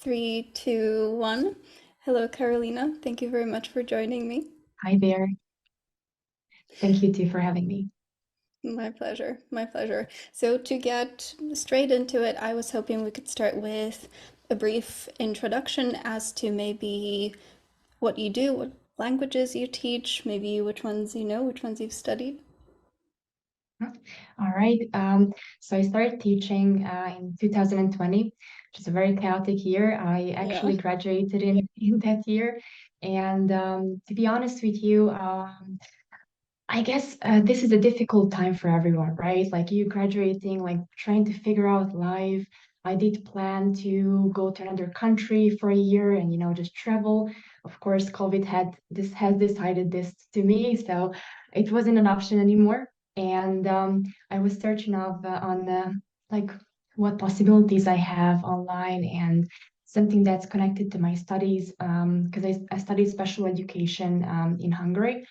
Three, two, one. Hello, Karolina. Thank you very much for joining me. Hi there. Thank you too for having me. My pleasure. My pleasure. So, to get straight into it, I was hoping we could start with a brief introduction as to maybe what you do, what languages you teach, maybe which ones you know, which ones you've studied. All right. So I started teaching in 2020, which is a very chaotic year. I Yeah. actually graduated in that year. And to be honest with you, I guess this is a difficult time for everyone, right? Like you graduating, like trying to figure out life. I did plan to go to another country for a year and, just travel. Of course, COVID has decided this to me, so it wasn't an option anymore. And I was searching on like what possibilities I have online and something that's connected to my studies, because I studied special education in Hungary.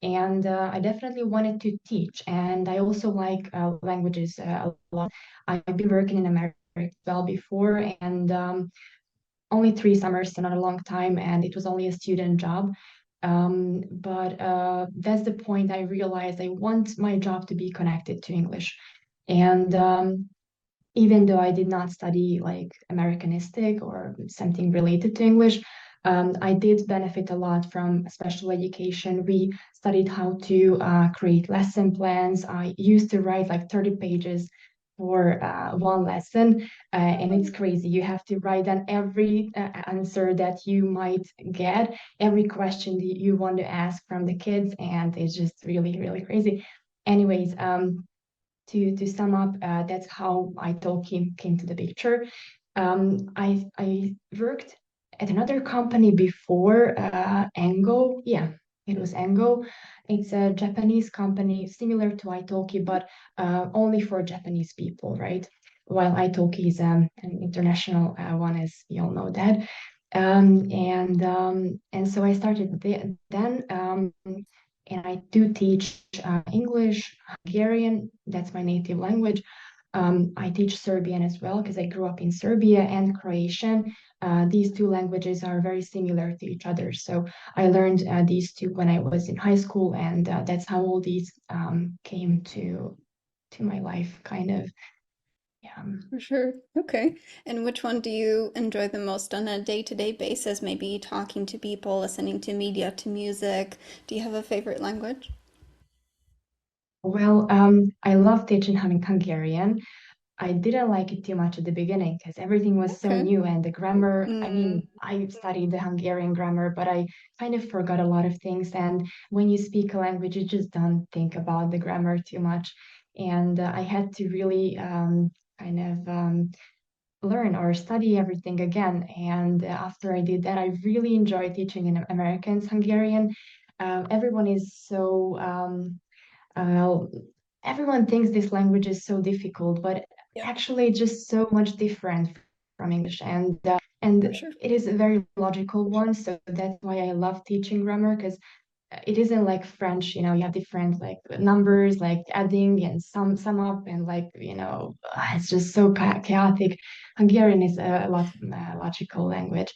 And I definitely wanted to teach. And I also like languages a lot. I've been working in America well before, and only 3 summers, so not a long time, and it was only a student job. But that's the point I realized I want my job to be connected to English. And even though I did not study like Americanistic or something related to English, I did benefit a lot from special education. We studied how to create lesson plans. I used to write like 30 pages for one lesson, and it's crazy. You have to write down every answer that you might get, every question that you want to ask from the kids, and it's just really, really crazy. Anyways, to sum up, that's how iTalki came to the picture. I worked at another company before, Engo. Yeah, it was Engo. It's a Japanese company similar to iTalki, but only for Japanese people, right? While iTalki is an international one, as you all know that. And so I started then. And I do teach English, Hungarian, that's my native language. I teach Serbian as well because I grew up in Serbia and Croatian. These two languages are very similar to each other. So I learned these two when I was in high school, and that's how all these came to my life, kind of. Yeah. For sure. Okay. And which one do you enjoy the most on a day-to-day basis? Maybe talking to people, listening to media, to music. Do you have a favorite language? Well, I love teaching Hungarian. I didn't like it too much at the beginning because everything was so Okay. new and the grammar. I Mm, mean, I studied the Hungarian grammar, but I kind of forgot a lot of things. And when you speak a language, you just don't think about the grammar too much. And I had to really kind of learn or study everything again. And after I did that, I really enjoyed teaching in Americans Hungarian. Everyone is so uh, everyone thinks this language is so difficult, but yeah, actually it's just so much different from English, for and sure. it is a very logical one. So that's why I love teaching grammar because it isn't like French, you have different like numbers, like adding and sum up, and like it's just so chaotic. Hungarian is a lot logical language.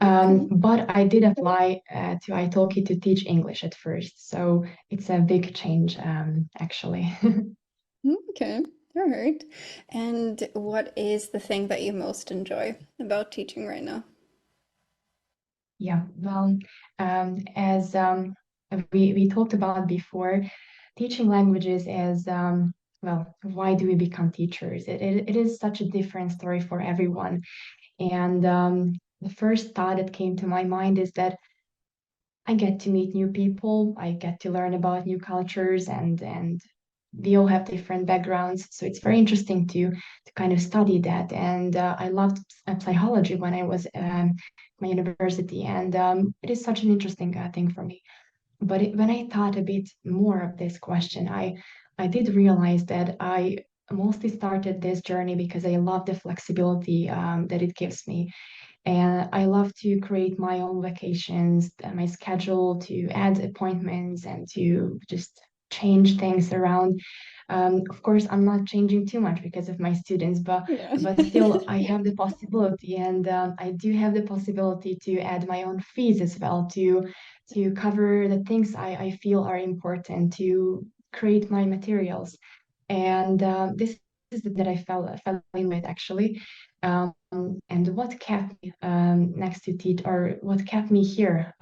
Okay. But I did apply to italki to teach English at first, so it's a big change, actually. Okay. All right. And what is the thing that you most enjoy about teaching right now? Yeah, well, as we talked about before, teaching languages is, well, why do we become teachers? It is such a different story for everyone. And the first thought that came to my mind is that I get to meet new people, I get to learn about new cultures, and we all have different backgrounds. So it's very interesting to kind of study that. And I loved psychology when I was my university, and it is such an interesting thing for me. But when I thought a bit more of this question, I did realize that I mostly started this journey because I love the flexibility that it gives me. And I love to create my own vacations, my schedule, to add appointments and to just change things around. Of course, I'm not changing too much because of my students, Yeah. but still, I have the possibility, and I do have the possibility to add my own fees as well to cover the things I feel are important to create my materials. And this is the that I fell in with actually. Um, and what kept me next to teach, or what kept me here,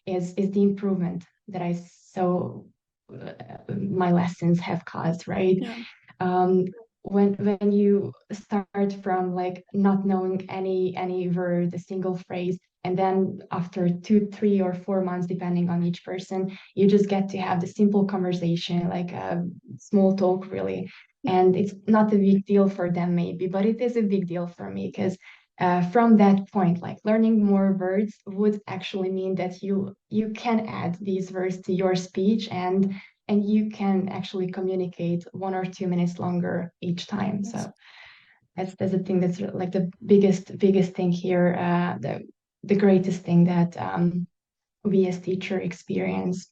is the improvement that I saw my lessons have caused, right? Yeah. um, when you start from like not knowing any word, a single phrase, and then after 2, 3, or 4 months, depending on each person, you just get to have the simple conversation, like a small talk, really. Yeah. And it's not a big deal for them, maybe, but it is a big deal for me because from that point, like learning more words would actually mean that you can add these words to your speech, and you can actually communicate 1 or 2 minutes longer each time. Yes. So that's the thing that's like the biggest thing here, the greatest thing that we as teacher experience.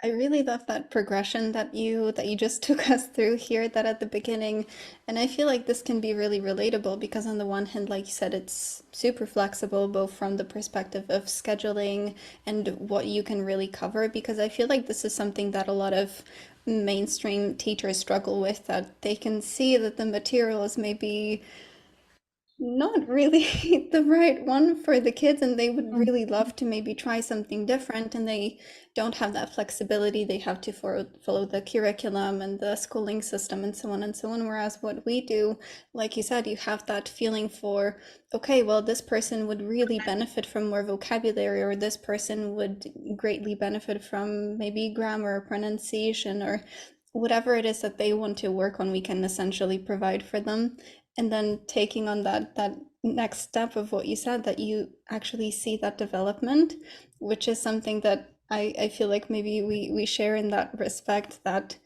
I really love that progression that you just took us through here, that at the beginning. And I feel like this can be really relatable because on the one hand, like you said, it's super flexible, both from the perspective of scheduling and what you can really cover. Because I feel like this is something that a lot of mainstream teachers struggle with, that they can see that the material is maybe not really the right one for the kids, and they would Mm. really love to maybe try something different, and they don't have that flexibility. They have to follow the curriculum and the schooling system and so on and so on. Whereas what we do, like you said, you have that feeling for, okay, well, this person would really benefit from more vocabulary, or this person would greatly benefit from maybe grammar or pronunciation, or whatever it is that they want to work on, we can essentially provide for them. And then taking on that next step of what you said, that you actually see that development, which is something that I feel like maybe we share in that respect, that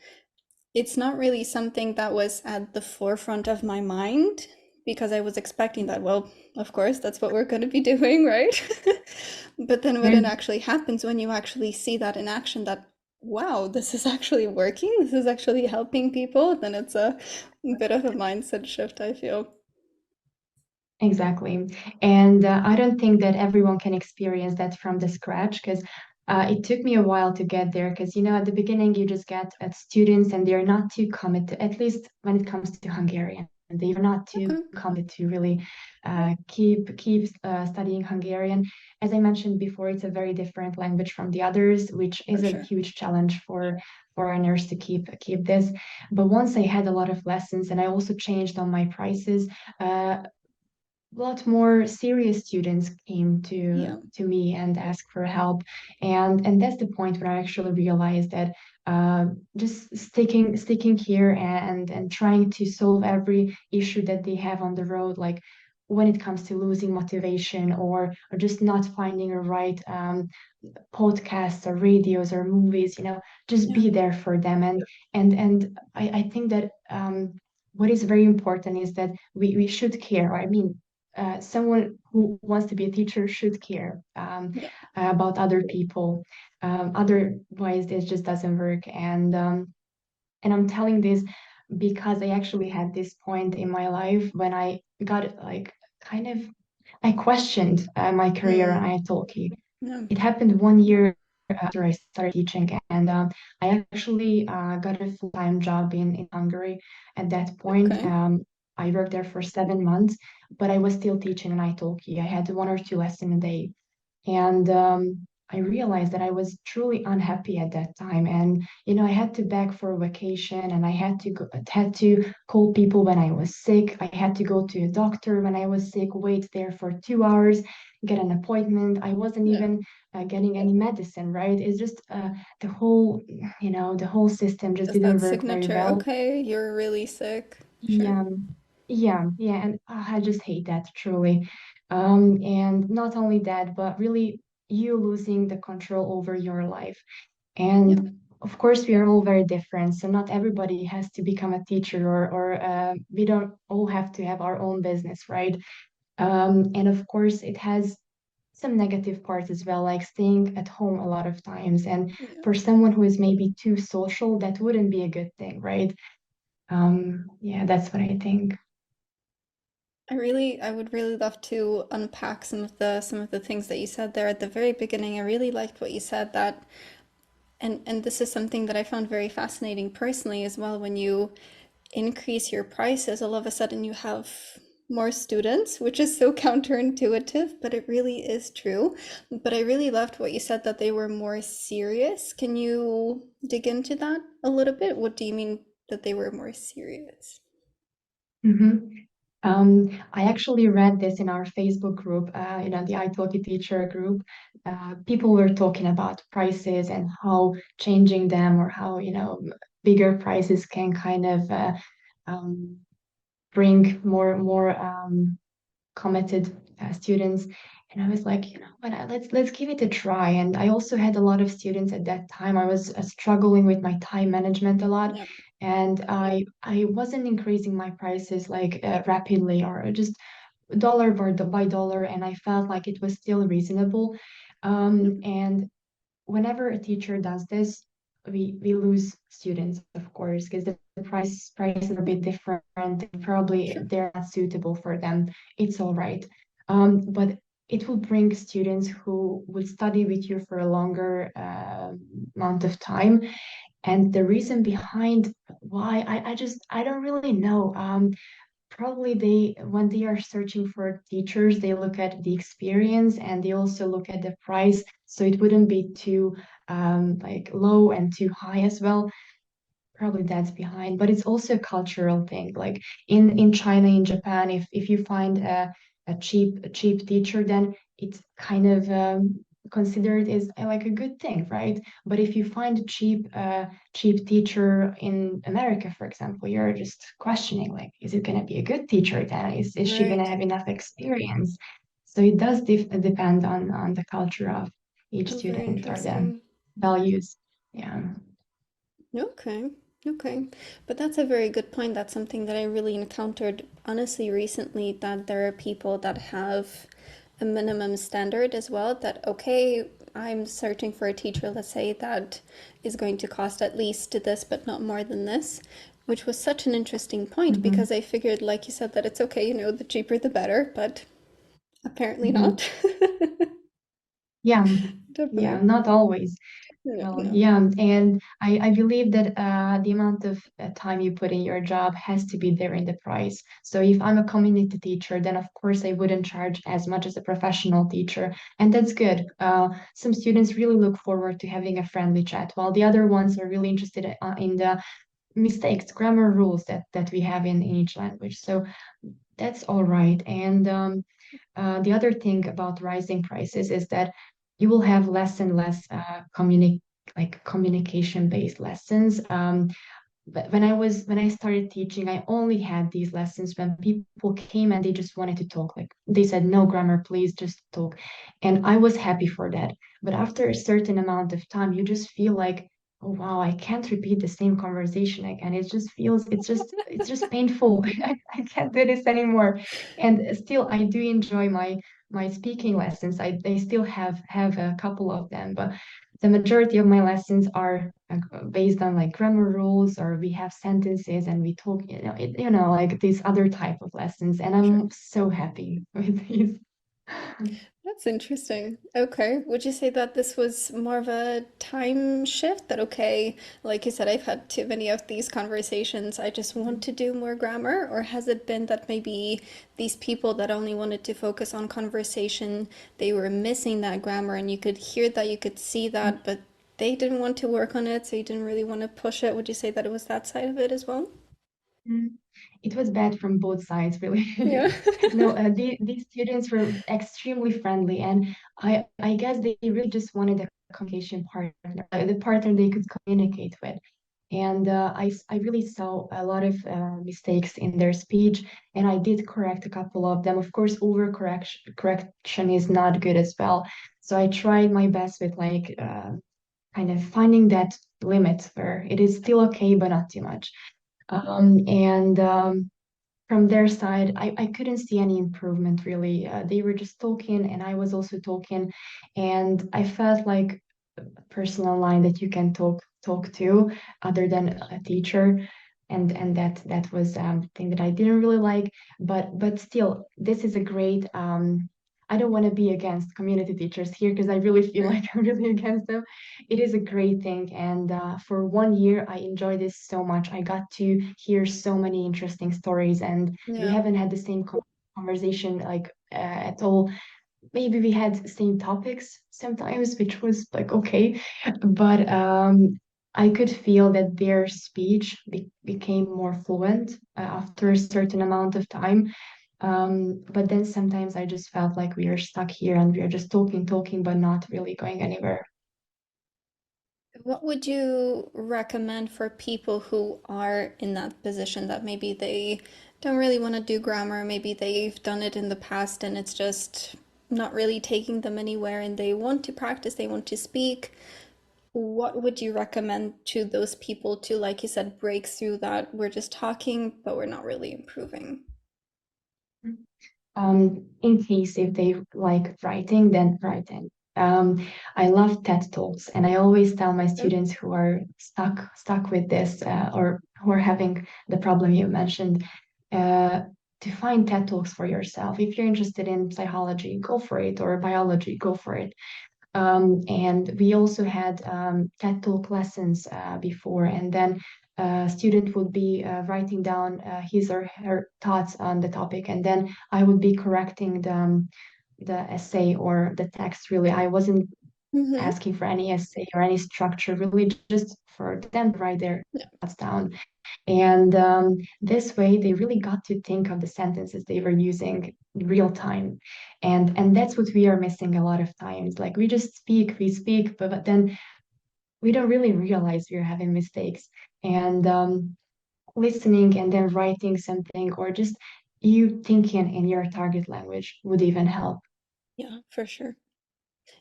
it's not really something that was at the forefront of my mind, because I was expecting that, well, of course, that's what we're going to be doing, right? But then when it Mm. actually happens, when you actually see that in action, that, wow, this is actually working, this is actually helping people, then it's a bit of a mindset shift, I feel. Exactly. And I don't think that everyone can experience that from the scratch because it took me a while to get there. Because, at the beginning, you just get students and they're not too committed, at least when it comes to Hungarian. They're not too Okay. committed to really keep studying Hungarian. As I mentioned before, it's a very different language from the others, which For is a sure. huge challenge for learners to keep this. But once I had a lot of lessons and I also changed on my prices, a lot more serious students came Yeah. to me and asked for help, and that's the point where I actually realized that uh, just sticking here and trying to solve every issue that they have on the road, like when it comes to losing motivation or just not finding a right podcasts or radios or movies, just Yeah. be there for them. And I think that what is very important is that we should care. I mean, someone who wants to be a teacher should care Yeah. about other people. Otherwise, it just doesn't work. And I'm telling this because I actually had this point in my life when I got like kind of I questioned my career on Mm. iTalki. Yeah. It happened 1 year after I started teaching, and I actually got a full-time job in Hungary. At that point, Okay. I worked there for 7 months, but I was still teaching in italki. I had 1 or 2 lessons a day, and I realized that I was truly unhappy at that time. And I had to beg for a vacation, and I had to call people when I was sick. I had to go to a doctor when I was sick, wait there for 2 hours, get an appointment. I wasn't Yeah. even getting any medicine, right? It's just the whole system just Just didn't that work very signature. well. Okay, you're really sick. Sure. Yeah, yeah, and I just hate that truly. And not only that, but really you losing the control over your life. Yeah. And of course, we are all very different, so not everybody has to become a teacher, or we don't all have to have our own business, right? And of course, it has some negative parts as well, like staying at home a lot of times. And Yeah. for someone who is maybe too social, that wouldn't be a good thing, right? Yeah, that's what I think. I would really love to unpack some of the things that you said there at the very beginning. I really liked what you said that, and this is something that I found very fascinating personally as well. When you increase your prices, all of a sudden you have more students, which is so counterintuitive, but it really is true. But I really loved what you said that they were more serious. Can you dig into that a little bit? What do you mean that they were more serious? Mhm. I actually read this in our Facebook group, the iTalki teacher group. People were talking about prices and how changing them or how, bigger prices can kind of um, bring more committed students. And I was like, what, let's give it a try. And I also had a lot of students at that time. I was struggling with my time management a lot, Yeah, and I wasn't increasing my prices like rapidly or just dollar by dollar, and I felt like it was still reasonable. yeah, And whenever a teacher does this, we lose students, of course, because the prices are a bit different. And probably sure. they're not suitable for them. It's all right. But it will bring students who would study with you for a longer amount of time. And the reason behind why I don't really know. Probably when they are searching for teachers, they look at the experience and they also look at the price. So it wouldn't be too like low and too high as well. Probably that's behind, but it's also a cultural thing. Like in China, in Japan, if you find a cheap teacher, then it's kind of considered is like a good thing, right? But if you find a cheap teacher in America, for example, you're just questioning like, is it going to be a good teacher then? Is she going to Right. have enough experience? So it does depend on the culture of each Oh, very student or the interesting. values. Yeah. Okay. Okay. But that's a very good point. That's something that I really encountered honestly recently, that there are people that have a minimum standard as well, that okay, I'm searching for a teacher, let's say, that is going to cost at least this, but not more than this, which was such an interesting point Mhm. because I figured, like you said, that it's okay, the cheaper the better, but apparently Mhm. not. Yeah, yeah, Definitely. not always. No, Well, no, yeah, and I believe that the amount of time you put in your job has to be there in the price. So if I'm a community teacher, then of course I wouldn't charge as much as a professional teacher, and that's good. Some students really look forward to having a friendly chat, while the other ones are really interested in the mistakes, grammar rules that we have in each language. So that's all right. And the other thing about rising prices is that you will have less and less communication based lessons. But when I started teaching, I only had these lessons when people came and they just wanted to talk. Like they said, no grammar, please just talk. And I was happy for that. But after a certain amount of time, you just feel like, oh wow, I can't repeat the same conversation again. It just feels it's just painful. I can't do this anymore. And still I do enjoy my speaking lessons. I still have a couple of them, but the majority of my lessons are based on like grammar rules, or we have sentences and we talk, like these other type of lessons. And sure. I'm so happy with these. That's interesting. Okay. Would you say that this was more of a time shift? That, okay, like you said, I've had too many of these conversations. I just want to do more grammar? Or has it been that maybe these people that only wanted to focus on conversation, they were missing that grammar and you could hear that, you could see that, but they didn't want to work on it, so you didn't really want to push it? Would you say that it was that side of it as well? Mm. It was bad from both sides, really. Yeah. No, these students were extremely friendly, and I guess they really just wanted a communication partner, the partner they could communicate with. And I really saw a lot of mistakes in their speech, and I did correct a couple of them. Of course, correction is not good as well. So I tried my best with like kind of finding that limit where it is still okay, but not too much. And from their side, I couldn't see any improvement really. They were just talking, and I was also talking, and I felt like person online that you can talk to other than a teacher, and that was the thing that I didn't really like. But still, this is a great. I don't want to be against community teachers here because I really feel Right. like I'm really against them. It is a great thing, and for 1 year, I enjoyed this so much. I got to hear so many interesting stories, and we Yeah. haven't had the same conversation like at all. Maybe we had same topics sometimes, which was like okay, but I could feel that their speech became more fluent after a certain amount of time. But then sometimes I just felt like we are stuck here and we are just talking, but not really going anywhere. What would you recommend for people who are in that position that maybe they don't really want to do grammar, maybe they've done it in the past and it's just not really taking them anywhere and they want to practice, they want to speak. What would you recommend to those people to, like you said, break through that we're just talking, but we're not really improving? In case if they like writing, then writing. I love TED Talks, and I always tell my Oh, students who are stuck with this or who are having the problem you mentioned, uh, to find TED Talks for yourself. If you're interested in psychology, go for it, or biology, go for it. And we also had TED Talk lessons before, and then a student would be writing down his or her thoughts on the topic, and then I would be correcting the essay or the text. Really, I wasn't mm-hmm. asking for any essay or any structure, really, just for them to write their Yeah. thoughts down. And this way, they really got to think of the sentences they were using in real time. And that's what we are missing a lot of times. Like we speak, but then we don't really realize we're having mistakes. And listening and then writing something, or just you thinking in your target language would even help. Yeah, for sure.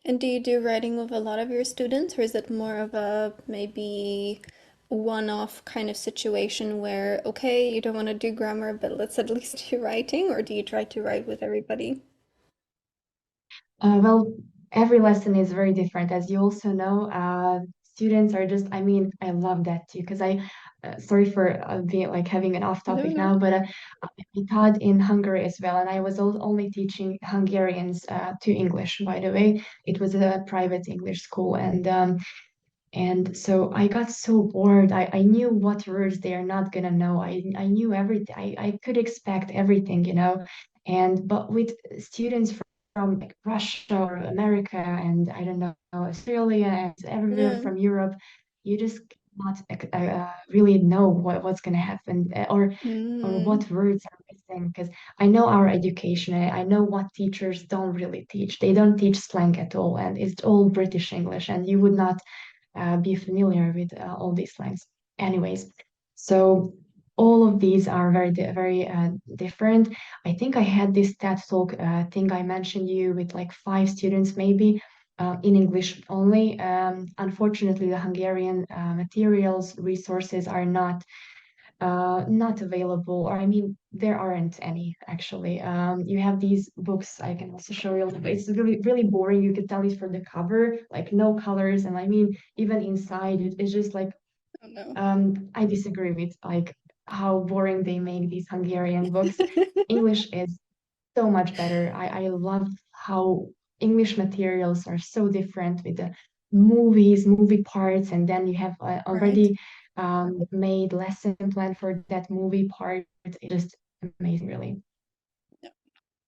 And do you do writing with a lot of your students, or is it more of a maybe one-off kind of situation where, okay, you don't want to do grammar, but let's at least do writing, or do you try to write with everybody? Well, every lesson is very different, as you also know. Students are just, I mean, I love that too, because sorry for being like having an off No, topic no. now, but I taught in Hungary as well, and I was only teaching Hungarians to English, by the way. It was a private English school, and so I got so bored. I knew what words they are not gonna know. I knew everything. I could expect everything, you know. And but with students from like Russia or America and I don't know, Australia and everywhere Yeah. from Europe, you just cannot really know what's gonna happen or Mm, what words are missing. Because I know our education, I know what teachers don't really teach. They don't teach slang at all, and it's all British English, and you would not be familiar with all these slangs. Anyways, so all of these are very different. I think I had this TED Talk thing I mentioned you with like 5 students maybe. In English only. Unfortunately, the Hungarian materials resources are not available, or I mean, there aren't any actually. You have these books I can also show you. It's really boring. You could tell it from the cover, like no colors, and I mean, even inside, it's just like oh no. I disagree with like how boring they make these Hungarian books. English is so much better. I love how English materials are so different with the movie parts, and then you have Right. already made lesson plan for that movie part. It's just amazing, really.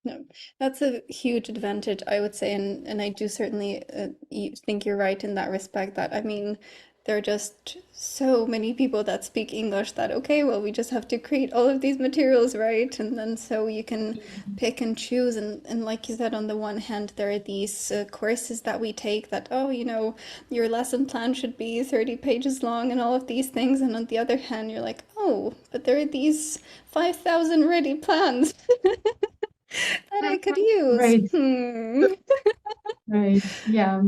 No, that's a huge advantage, I would say, and I do certainly think you're right in that respect. That I mean, there are just so many people that speak English that okay, well, we just have to create all of these materials, right? And then so you can pick and choose, and like you said, on the one hand, there are these courses that we take that oh, your lesson plan should be 30 pages long and all of these things, and on the other hand, you're like, oh, but there are these 5,000 ready plans. That I could use. Right, Hmm. right, yeah.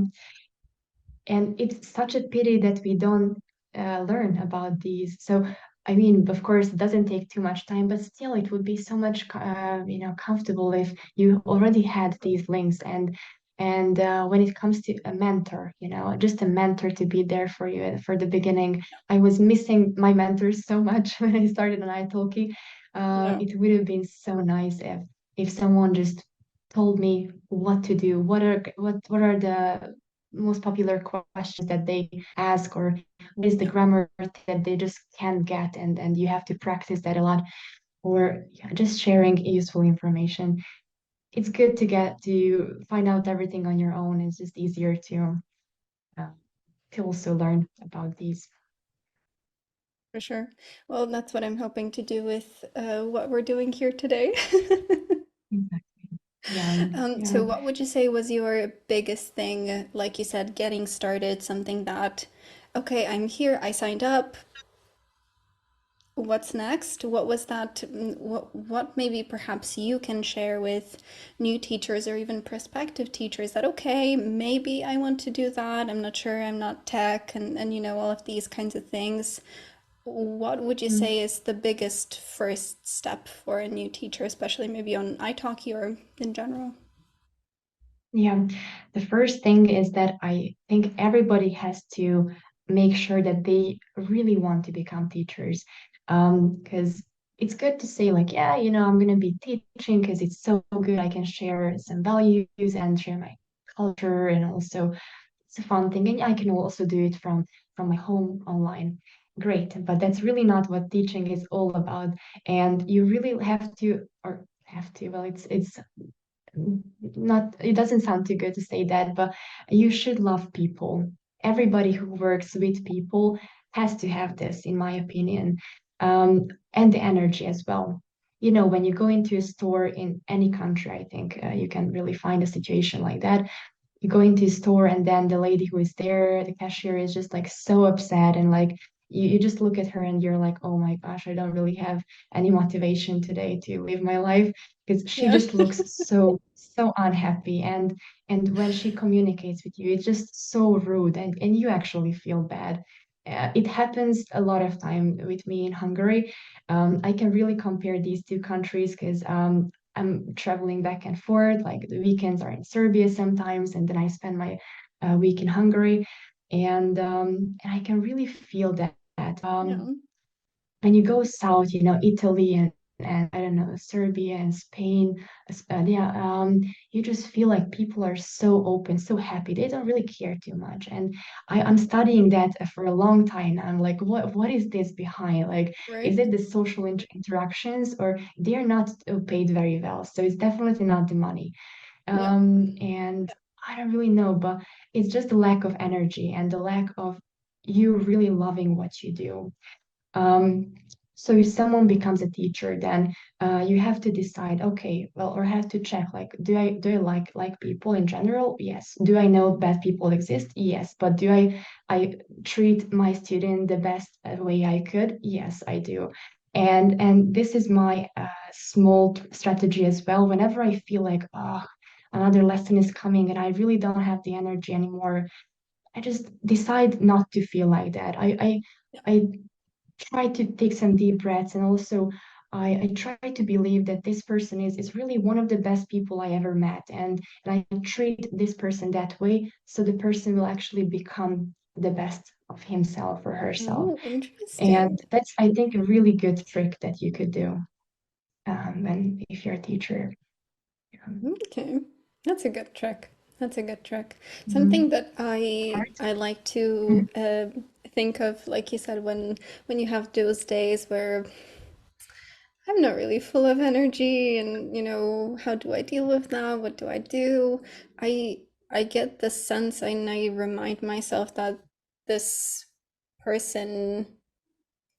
And it's such a pity that we don't learn about these. So I mean, of course, it doesn't take too much time, but still, it would be so much, comfortable if you already had these links. And when it comes to a mentor, just a mentor to be there for you for the beginning. I was missing my mentors so much when I started on iTalki. Yeah, It would have been so nice if someone just told me what to do, what are the most popular questions that they ask, or what is the yeah, grammar that they just can't get, and you have to practice that a lot, or yeah, just sharing useful information. It's good to find out everything on your own. It's just easier uh, to also learn about these. for sure. Well, that's what I'm hoping to do with what we're doing here today. Exactly. Yeah, So yeah. what would you say was your biggest thing, like you said, getting started, something that, okay, I'm here, I signed up, what's next? What was that? What maybe perhaps you can share with new teachers or even prospective teachers that, okay, maybe I want to do that. I'm not sure, I'm not tech, and all of these kinds of things. What would you Mm. say is the biggest first step for a new teacher, especially maybe on iTalki or in general? Yeah, the first thing is that I think everybody has to make sure that they really want to become teachers. Because it's good to say, like, yeah, I'm going to be teaching because it's so good. I can share some values and share my culture, and also it's a fun thing. And I can also do it from my home online. Great, but that's really not what teaching is all about. And you really have to, or have to, well, it's not, it doesn't sound too good to say that, but you should love people. Everybody who works with people has to have this, in my opinion, and the energy as well. When you go into a store in any country, I think you can really find a situation like that. You go into a store, and then the lady who is there, the cashier, is just like so upset, and like you just look at her and you're like, oh my gosh, I don't really have any motivation today to live my life, because she Yeah. just looks so unhappy. And when she communicates with you, it's just so rude, and you actually feel bad. It happens a lot of time with me in Hungary. I can really compare these two countries because I'm traveling back and forth. Like the weekends are in Serbia sometimes, and then I spend my week in Hungary, and I can really feel that. Yeah. When you go south, Italy and I don't know, Serbia and Spain, yeah, you just feel like people are so open, so happy. They don't really care too much. And I'm studying that for a long time. I'm like, what is this behind? Like, is Right? it the social interactions, or they're not paid very well? So it's definitely not the money. Yeah. And I don't really know, but it's just the lack of energy and the lack of you really loving what you do. um, so if someone becomes a teacher, then you have to decide, okay, well, or have to check, like, do I like people in general? Yes. Do I know bad people exist? Yes. But do I treat my student the best way I could? Yes, I do. And this is my small strategy as well. Whenever I feel like, oh, another lesson is coming and I really don't have the energy anymore, I just decide not to feel like that. Yeah. I try to take some deep breaths, and also I try to believe that this person is really one of the best people I ever met, and I treat this person that way, so the person will actually become the best of himself or herself. Oh, interesting. And that's, I think, a really good trick that you could do, and if you're a teacher. Okay. That's a good trick. That's a good trick. Something Mhm. that I like to think of, like you said, when you have those days where I'm not really full of energy and how do I deal with that? What do I do? I get the sense and I remind myself that this person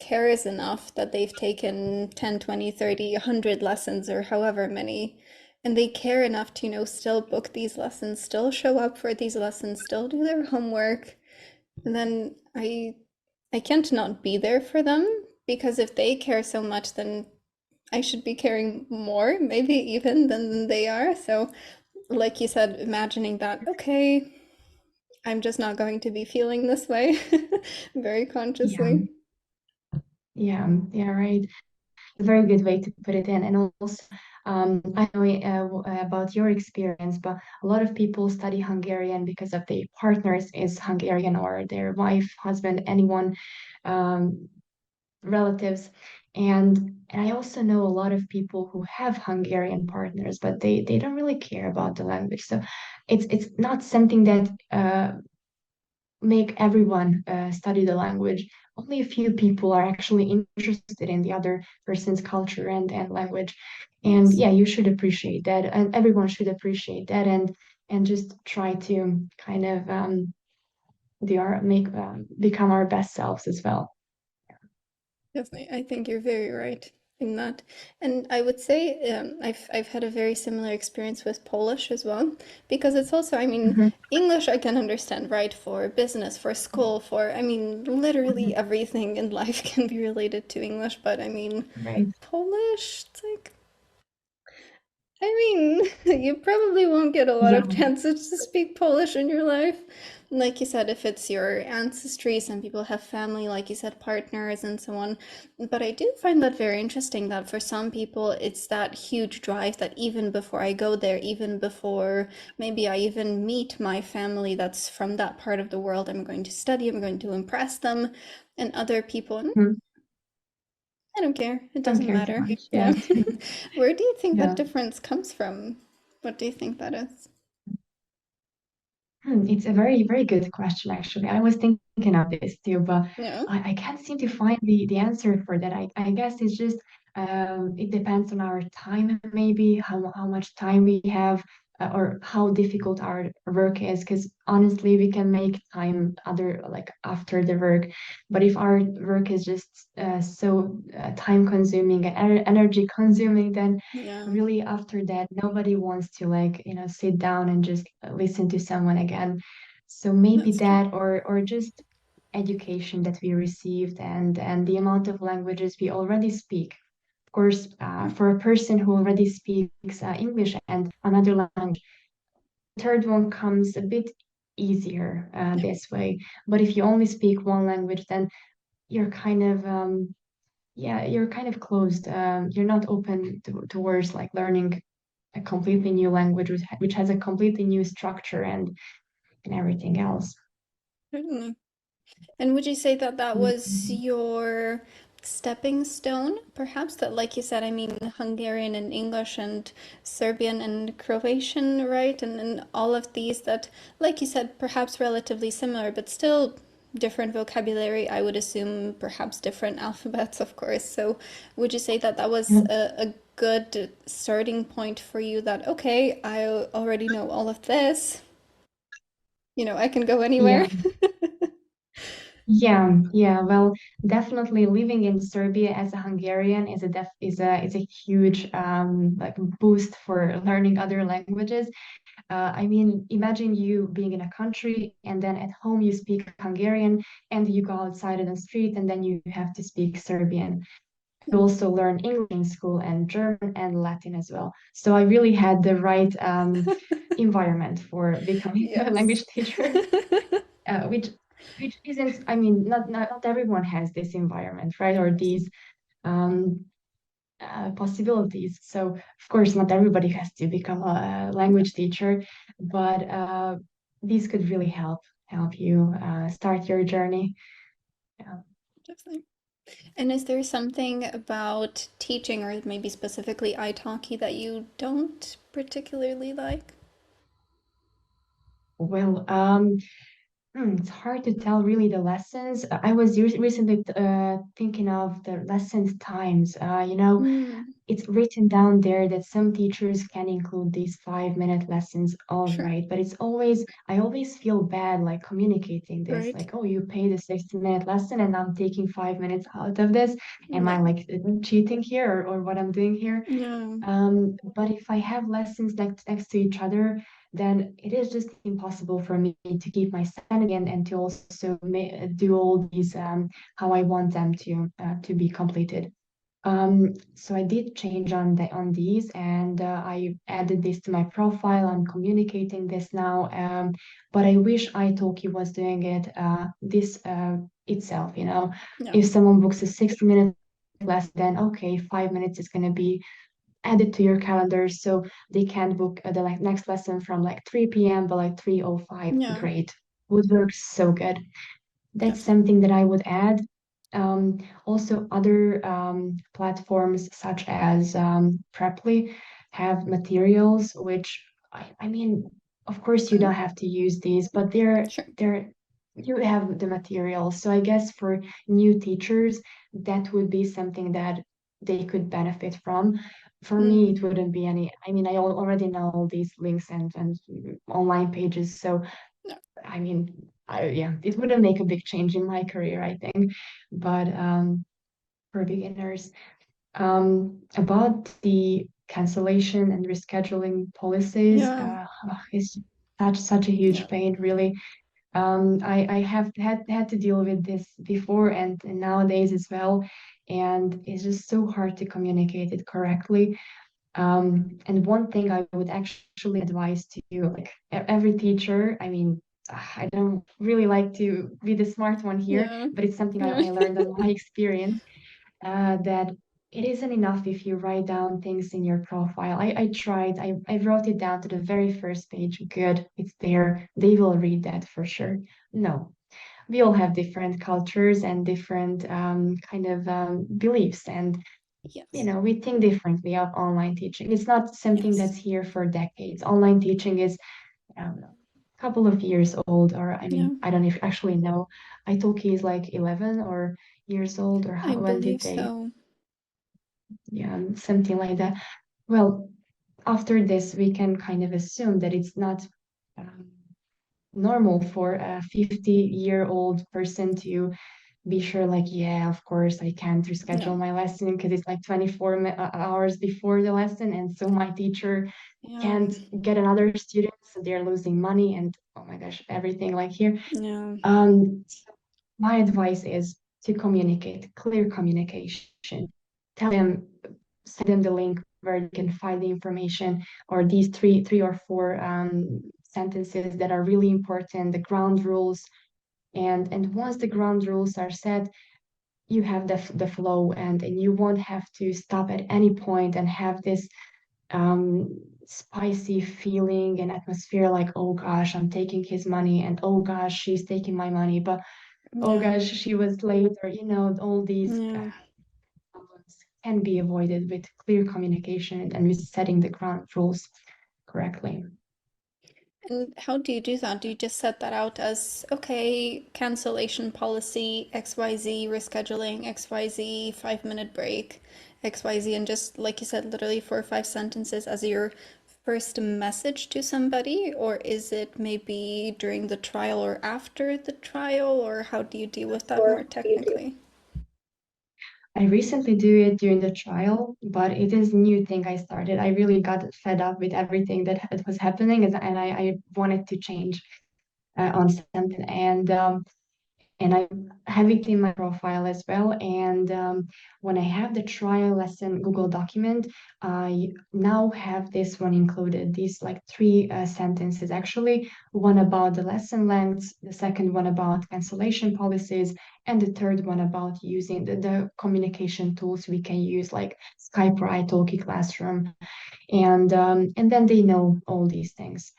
cares enough that they've taken 10, 20, 30, 100 lessons or however many, and they care enough to still book these lessons, still show up for these lessons, still do their homework. And then I can't not be there for them, because if they care so much, then I should be caring more, maybe even than they are. So, like you said, imagining that, okay, I'm just not going to be feeling this way very Yeah. consciously. Yeah, yeah, right. A very good way to put it in. And also, I know about your experience, but a lot of people study Hungarian because of their partners is Hungarian or their wife, husband, anyone, um, relatives. And I also know a lot of people who have Hungarian partners, but they don't really care about the language. So it's not something that make everyone study the language. Only a few people are actually interested in the other person's culture and language. And Yes. yeah, you should appreciate that, and everyone should appreciate that, and just try to kind of become our best selves as well. Definitely, I think you're very right in that. And I would say I've had a very similar experience with Polish as well, because it's also, I mean, Mhm, English I can understand, right? For business, for school, for, I mean, literally mhm. everything in life can be related to English, but I mean, Right. Polish, it's like, I mean, you probably won't get a lot Yeah. of chances to speak Polish in your life. Like you said, if it's your ancestry, some people have family, like you said, partners and so on. But I do find that very interesting that for some people, it's that huge drive that even before I go there, even before maybe I even meet my family that's from that part of the world, I'm going to study, I'm going to impress them. And other people, Mhm. I don't care. It Don't doesn't care too matter. much. Yeah. Yes. Where do you think that Yeah. difference comes from? What do you think that is? It's a very, very good question, actually. I was thinking of this too, but Yeah. I can't seem to find the answer for that. I guess it's just it depends on our time, maybe how much time we have, or how difficult our work is. Because honestly, we can make time other like after the work, but if our work is just so time consuming and energy consuming, then Yeah. really after that nobody wants to like sit down and just listen to someone again. So maybe That's true. that, or just education that we received and the amount of languages we already speak. Of course, for a person who already speaks English and another language, the third one comes a bit easier Yeah. this way. But if you only speak one language, then you're kind of yeah, you're kind of closed. You're not open towards like learning a completely new language which has a completely new structure and everything else. Certainly. And would you say that that was Mhm. your stepping stone, perhaps? That, like you said, I mean, Hungarian and English and Serbian and Croatian, right? And all of these that, like you said, perhaps relatively similar, but still different vocabulary. I would assume perhaps different alphabets, of course. So would you say that that was Yeah. a good starting point for you that, okay, I already know all of this, I can go anywhere? Yeah, yeah. Well, definitely living in Serbia as a Hungarian is a huge like boost for learning other languages. I mean, imagine you being in a country and then at home you speak Hungarian and you go outside on the street and then you have to speak Serbian. You also learn English in school and German and Latin as well. So I really had the right environment for becoming a Yes. language teacher, which isn't, I mean, not everyone has this environment, right? Or these um, possibilities. So of course, not everybody has to become a Yeah, language teacher, but these could really help you start your journey. Yeah. definitely. And is there something about teaching, or maybe specifically iTalki, that you don't particularly like? Well, it's hard to tell really the lessons. I was recently thinking of the lessons times. Mm, It's written down there that some teachers can include these 5-minute lessons, all sure. right. But I always feel bad like communicating this, Right. like, oh, you paid a 60-minute lesson and I'm taking 5 minutes out of this. Am I Yeah. like cheating here or what I'm doing here? Yeah. But if I have lessons next to each other, then it is just impossible for me to keep my sanity and to also do all these how I want them to be completed. So I did change on these, and I added this to my profile. I'm communicating this now, but I wish iTalki was doing it this itself. You know, Yeah. if someone books a 60-minute class, then okay, 5 minutes is going to be added to your calendar, so they can book the like next lesson from like 3 p.m. but like 3:05. Yeah. Great, would work so good. That's Definitely. something that I would add. Also, other platforms such as Preply have materials, which I mean, of course, you Okay. don't have to use these, but they're Sure. they're you have the materials. So I guess for new teachers, that would be something that they could benefit from. For me, Mm. it wouldn't be any. I mean, I already know all these links and online pages, so No. I mean, yeah, it wouldn't make a big change in my career, I think. But for beginners, about the cancellation and rescheduling policies, Yeah. it's such a Yeah. huge pain, really. I have had to deal with this before and nowadays as well, and it's just so hard to communicate it correctly. And one thing I would actually advise to you, like every teacher, I mean, I don't really like to be the smart one here, Yeah. but it's something Yeah. I learned on my experience, that it isn't enough if you write down things in your profile. I tried, I wrote it down to the very first page. Good, it's there. They will read that for sure. No, we all have different cultures and different kind of beliefs, and Yes. we think differently of online teaching. It's not something Yes. that's here for decades. Online teaching is, I don't know, a couple of years old, or I Yeah. mean, I don't actually know. Italki is like 11 or years old, or I when did believe they, so. yeah, something like that. Well, after this, we can kind of assume that it's not um, normal for a 50-year-old person to be sure, like, yeah, of course I can't Yeah. reschedule my lesson because it's like 24 hours before the lesson, and so my teacher Yeah. can't get another student, so they're losing money, and oh my gosh, everything like here. Yeah. So my advice is to communicate, clear communication. Tell them, send them the link where you can find the information, or these three or four sentences that are really important, the ground rules. And once the ground rules are set, you have the flow, and you won't have to stop at any point and have this spicy feeling and atmosphere, like, oh gosh, I'm taking his money, and oh gosh, she's taking my money, but oh Yeah. gosh, she was late, or all these Yeah. problems can be avoided with clear communication and with setting the ground rules correctly. And how do you do that? Do you just set that out as, okay, cancellation policy, XYZ, rescheduling, XYZ, 5 minute break, XYZ, and just, like you said, literally 4 or 5 sentences as your first message to somebody? Or is it maybe during the trial or after the trial? Or how do you deal with that more technically? I recently do it during the trial, but it is a new thing I started. I really got fed up with everything that was happening, and I wanted to change on something. And I have it in my profile as well. And when I have the trial lesson Google document, I now have this one included. These like three sentences actually: one about the lesson lengths, the second one about cancellation policies, and the third one about using the communication tools we can use, like Skype or iTalki Classroom, and then they know all these things.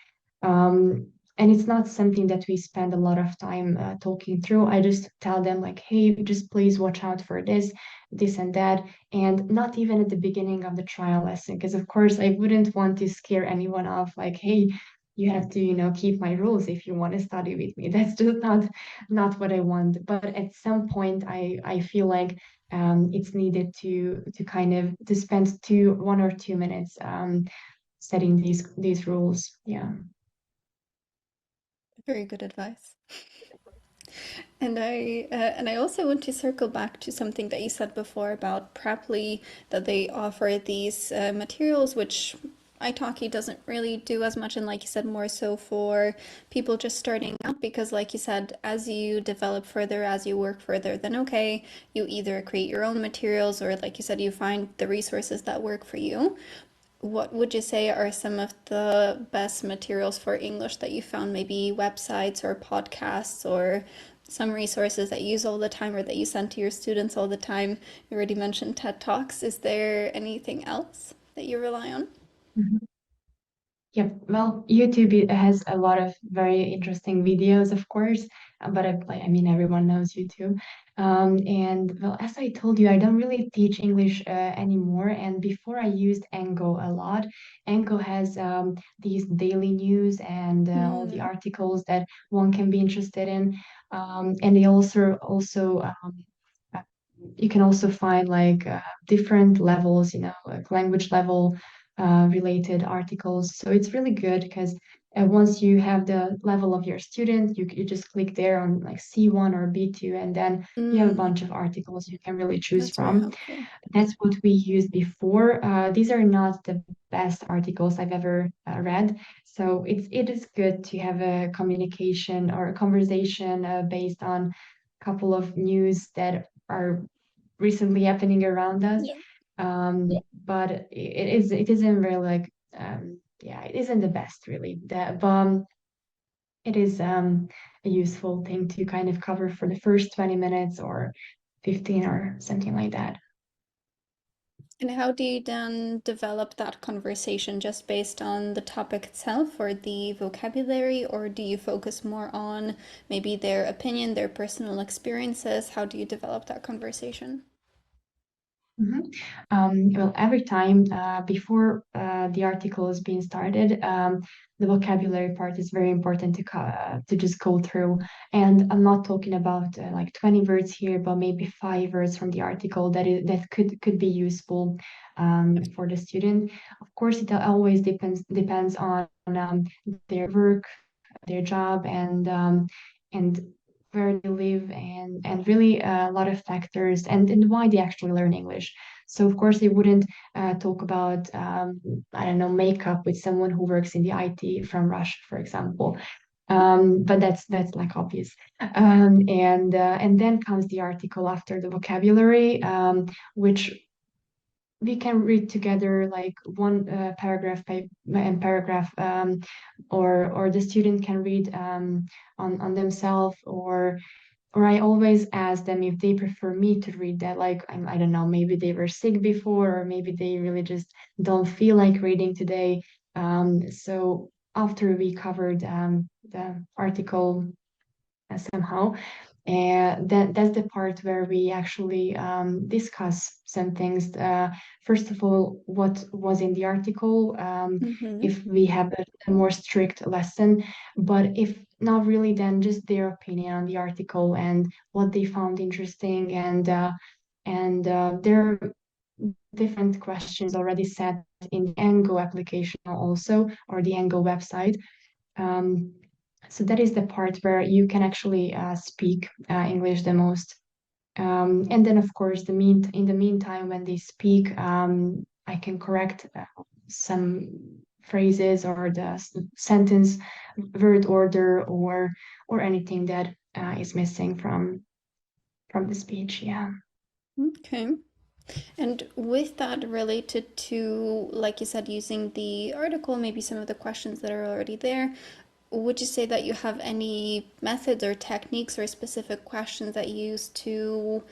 And it's not something that we spend a lot of time talking through. I just tell them, like, hey, just please watch out for this and that, and not even at the beginning of the trial lesson, because of course I wouldn't want to scare anyone off, like, hey, you have to keep my rules if you want to study with me. That's just not what I want. But at some point I feel like it's needed to kind of to spend 1 or 2 minutes setting these rules. Yeah. Very good advice. And I also want to circle back to something that you said before about Preply, that they offer these materials which iTalki doesn't really do as much, and like you said, more so for people just starting out. Because, like you said, as you develop further, as you work further, then okay, you either create your own materials, or like you said, you find the resources that work for you. What would you say are some of the best materials for English that you found? Maybe websites or podcasts or some resources that you use all the time or that you send to your students all the time. You already mentioned TED Talks. Is there anything else that you rely on? Mhm. Yep. Well, YouTube has a lot of very interesting videos, of course, but I mean, everyone knows YouTube. And well, as I told you, I don't really teach English anymore. And before I used Engo a lot. Engo has these daily news and all the Mm, articles that one can be interested in. And they also uh, you can also find like different levels, like language level related articles. So it's really good because once you have the level of your student, you just click there on like C1 or B2, and then you have a mm, bunch of articles you can really choose that's very from. helpful. That's what we used before. These are not the best articles I've ever read. So it is good to have a communication or a conversation based on a couple of news that are recently happening around us. Yeah. But it isn't really like yeah, it isn't the best really. But it is a useful thing to kind of cover for the first 20 minutes or 15 or something like that. And how do you then develop that conversation, just based on the topic itself or the vocabulary, or do you focus more on maybe their opinion, their personal experiences? How do you develop that conversation? Mhm. Well, every time before the article is being started, the vocabulary part is very important to just go through. And I'm not talking about like 20 words here, but maybe 5 words from the article that could be useful for the student. Of course, it always depends on their work, their job, and where they live, and really a lot of factors, and why they actually learn English. So of course they wouldn't talk about I don't know, makeup with someone who works in the IT from Russia, for example. But that's like obvious. And then comes the article after the vocabulary, which we can read together like one paragraph and paragraph, or the student can read on themselves, or I always ask them if they prefer me to read that. Like, I don't know, maybe they were sick before, or maybe they really just don't feel like reading today. So after we covered the article somehow, and that's the part where we actually discuss some things. First of all, what was in the article, Mm-hmm. if we have a more strict lesson, but if not really, then just their opinion on the article and what they found interesting. And there are different questions already set in the Engo application also, or the Engo website. Um, so that is the part where you can actually speak English the most. And then, of course, in the meantime, when they speak, I can correct some phrases or the sentence word order, or anything that is missing from the speech. Yeah. Okay. And with that related to, like you said, using the article, maybe some of the questions that are already there, would you say that you have any methods or techniques or specific questions that you use to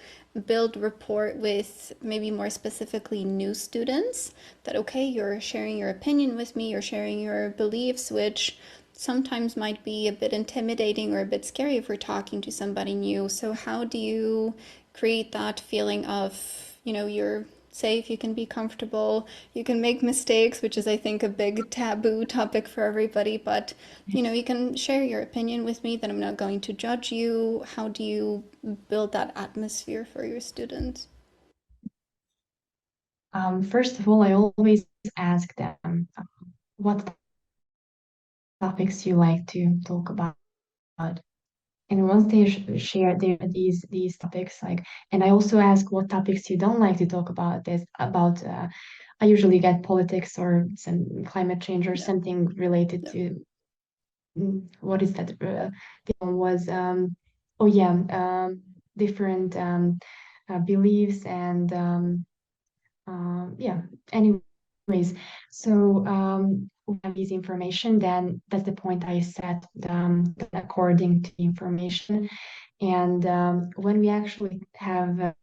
build rapport with maybe more specifically new students? That, okay, you're sharing your opinion with me, you're sharing your beliefs, which sometimes might be a bit intimidating or a bit scary if we're talking to somebody new. So, how do you create that feeling of, you're safe, you can be comfortable, you can make mistakes, which is, I think, a big taboo topic for everybody, but you can share your opinion with me, that I'm not going to judge you. How do you build that atmosphere for your students? First of all, I always ask them what topics you like to talk about. And once they share these topics, like, and I also ask what topics you don't like to talk about. This about I usually get politics or some climate change or Yeah. something related Yeah. to what is that? The one was oh yeah, different beliefs and yeah. Anyways, so we have this information. Then that's the point I set according to the information. And when we actually have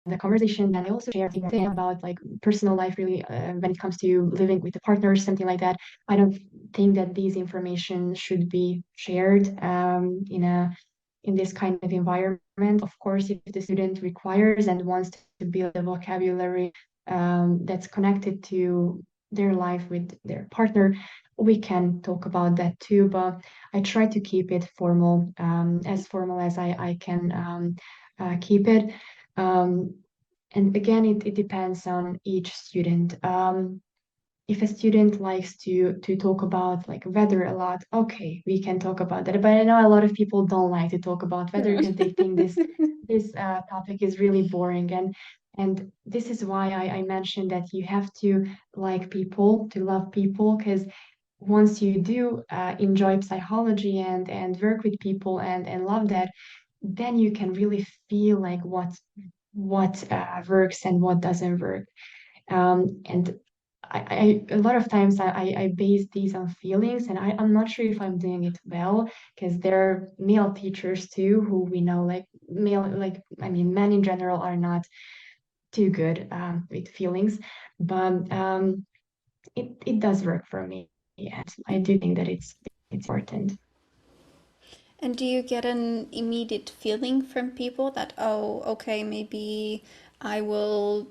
the conversation, then I also share thing about like personal life, really, when it comes to living with a partner or something like that. I don't think that these information should be shared in this kind of environment. Of course, if the student requires and wants to build a vocabulary that's connected to their life with their partner, we can talk about that too. But I try to keep it formal, as formal as I can keep it. Um, and again, it depends on each student. If a student likes to talk about like weather a lot, okay, we can talk about that. But I know a lot of people don't like to talk about weather Yeah. because they think this topic is really boring. And this is why I mentioned that you have to like people, to love people, because once you do enjoy psychology and work with people and love that, then you can really feel like what works and what doesn't work. And a lot of times I base these on feelings, and I'm not sure if I'm doing it well because there are male teachers too who we know like male like I mean men in general are not too good with feelings, but it does work for me, and I do think that it's important. And do you get an immediate feeling from people that, oh, okay, maybe I will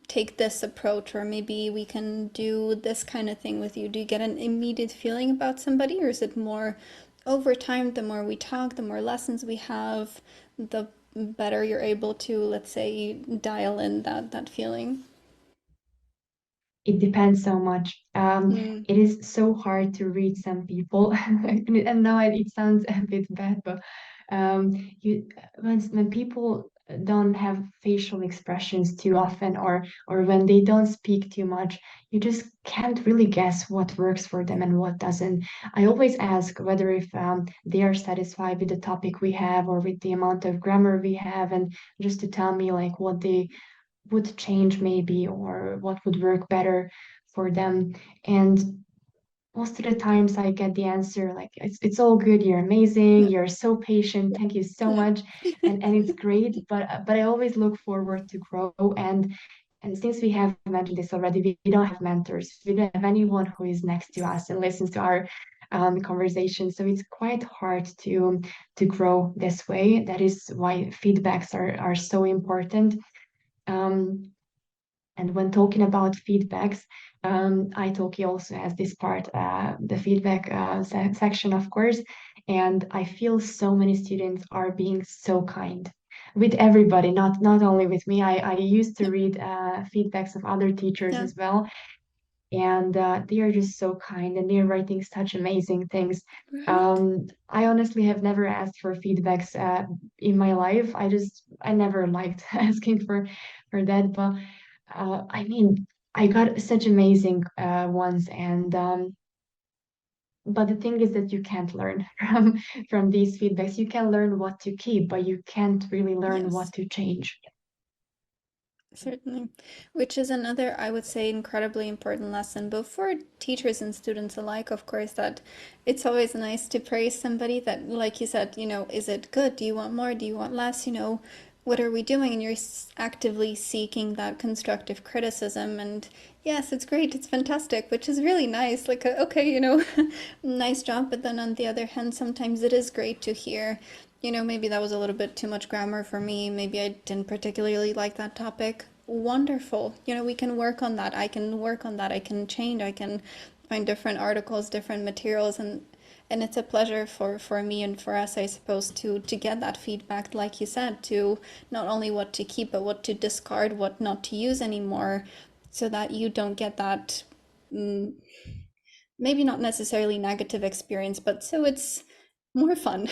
take this approach, or maybe we can do this kind of thing with you? Do you get an immediate feeling about somebody, or is it more over time, the more we talk, the more lessons we have, the better you're able to, let's say, dial in that feeling? It depends so much. Mm, It is so hard to read some people, and now it sounds a bit bad, but you when people don't have facial expressions too often, or when they don't speak too much, you just can't really guess what works for them and what doesn't. I always ask whether if they are satisfied with the topic we have or with the amount of grammar we have, and just to tell me like what they would change maybe or what would work better for them. And most of the times I get the answer like it's all good, you're amazing, yeah, you're so patient, thank you so yeah. much. And it's great, but I always look forward to grow. And since we have mentioned this already, we don't have mentors, we don't have anyone who is next to us and listens to our conversation, so it's quite hard to grow this way. That is why feedbacks are so important. um, and when talking about feedbacks, iTalki also has this part, the feedback section, of course. And I feel so many students are being so kind with everybody, not only with me. I used to Yeah, read feedbacks of other teachers yeah, as well, and they are just so kind and they're writing such amazing things. right. I honestly have never asked for feedbacks in my life. I never liked asking for that, but I mean, I got such amazing ones, and but the thing is that you can't learn from these feedbacks. You can learn what to keep, but you can't really learn Yes. what to change. Certainly. Which is another, I would say, incredibly important lesson, both for teachers and students alike, of course, that it's always nice to praise somebody that, like you said, is it good? Do you want more? Do you want less? What are we doing? And you're actively seeking that constructive criticism. And yes, it's great. It's fantastic, which is really nice. Like, okay, nice job. But then on the other hand, sometimes it is great to hear maybe that was a little bit too much grammar for me. Maybe I didn't particularly like that topic. Wonderful. We can work on that. I can work on that. I can change. I can find different articles, different materials, and it's a pleasure for me and for us, I suppose, to get that feedback, like you said, to not only what to keep, but what to discard, what not to use anymore, so that you don't get that mm, maybe not necessarily negative experience, but so it's more fun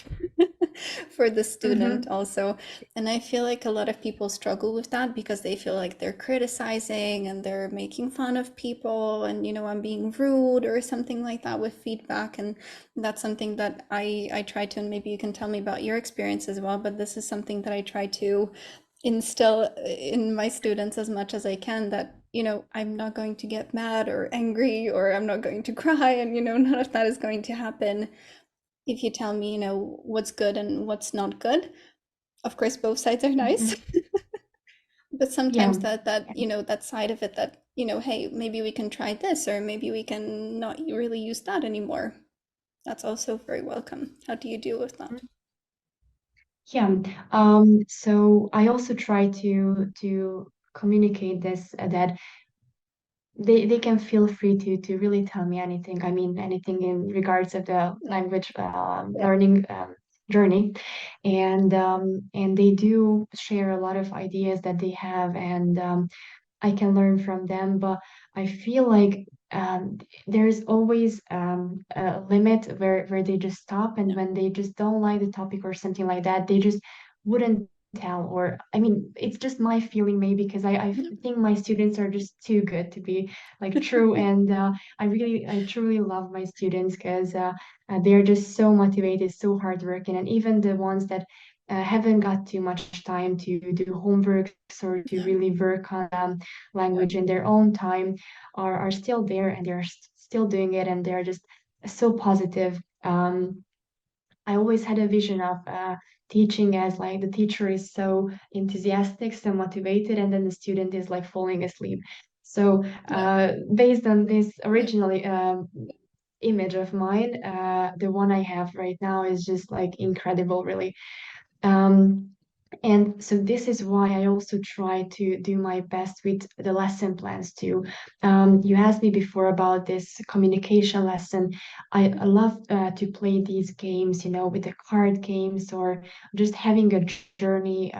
for the student Mm-hmm. also. And I feel like a lot of people struggle with that because they feel like they're criticizing and they're making fun of people and I'm being rude or something like that with feedback. And that's something that I try to, and maybe you can tell me about your experience as well, but this is something that I try to instill in my students as much as I can, that I'm not going to get mad or angry, or I'm not going to cry, and none of that is going to happen if you tell me, what's good and what's not good. Of course, both sides are nice, Mm-hmm. but Yeah. sometimes that side of it, that, hey, maybe we can try this, or maybe we can not really use that anymore. That's also very welcome. How do you deal with that? Yeah. So I also try to communicate this that they can feel free to really tell me anything. I mean, anything in regards of the Yeah. language learning journey, and they do share a lot of ideas that they have, and I can learn from them, but I feel like there's always a limit where they just stop, and Yeah. when they just don't like the topic or something like that, they just wouldn't tell. Or I mean, it's just my feeling maybe because I Yeah. think my students are just too good to be like true, and I truly love my students because they're just so motivated, so hardworking, and even the ones that haven't got too much time to do homeworks or to Yeah. really work on language in their own time are still there, and they're still doing it, and they're just so positive. I always had a vision of teaching as like the teacher is so enthusiastic, so motivated, and then the student is like falling asleep. So Yeah. based on this Yeah. originally image of mine, the one I have right now is just like incredible, really. Um, and so this is why I also try to do my best with the lesson plans too. You asked me before about this communication lesson. I love to play these games, with the card games or just having a journey.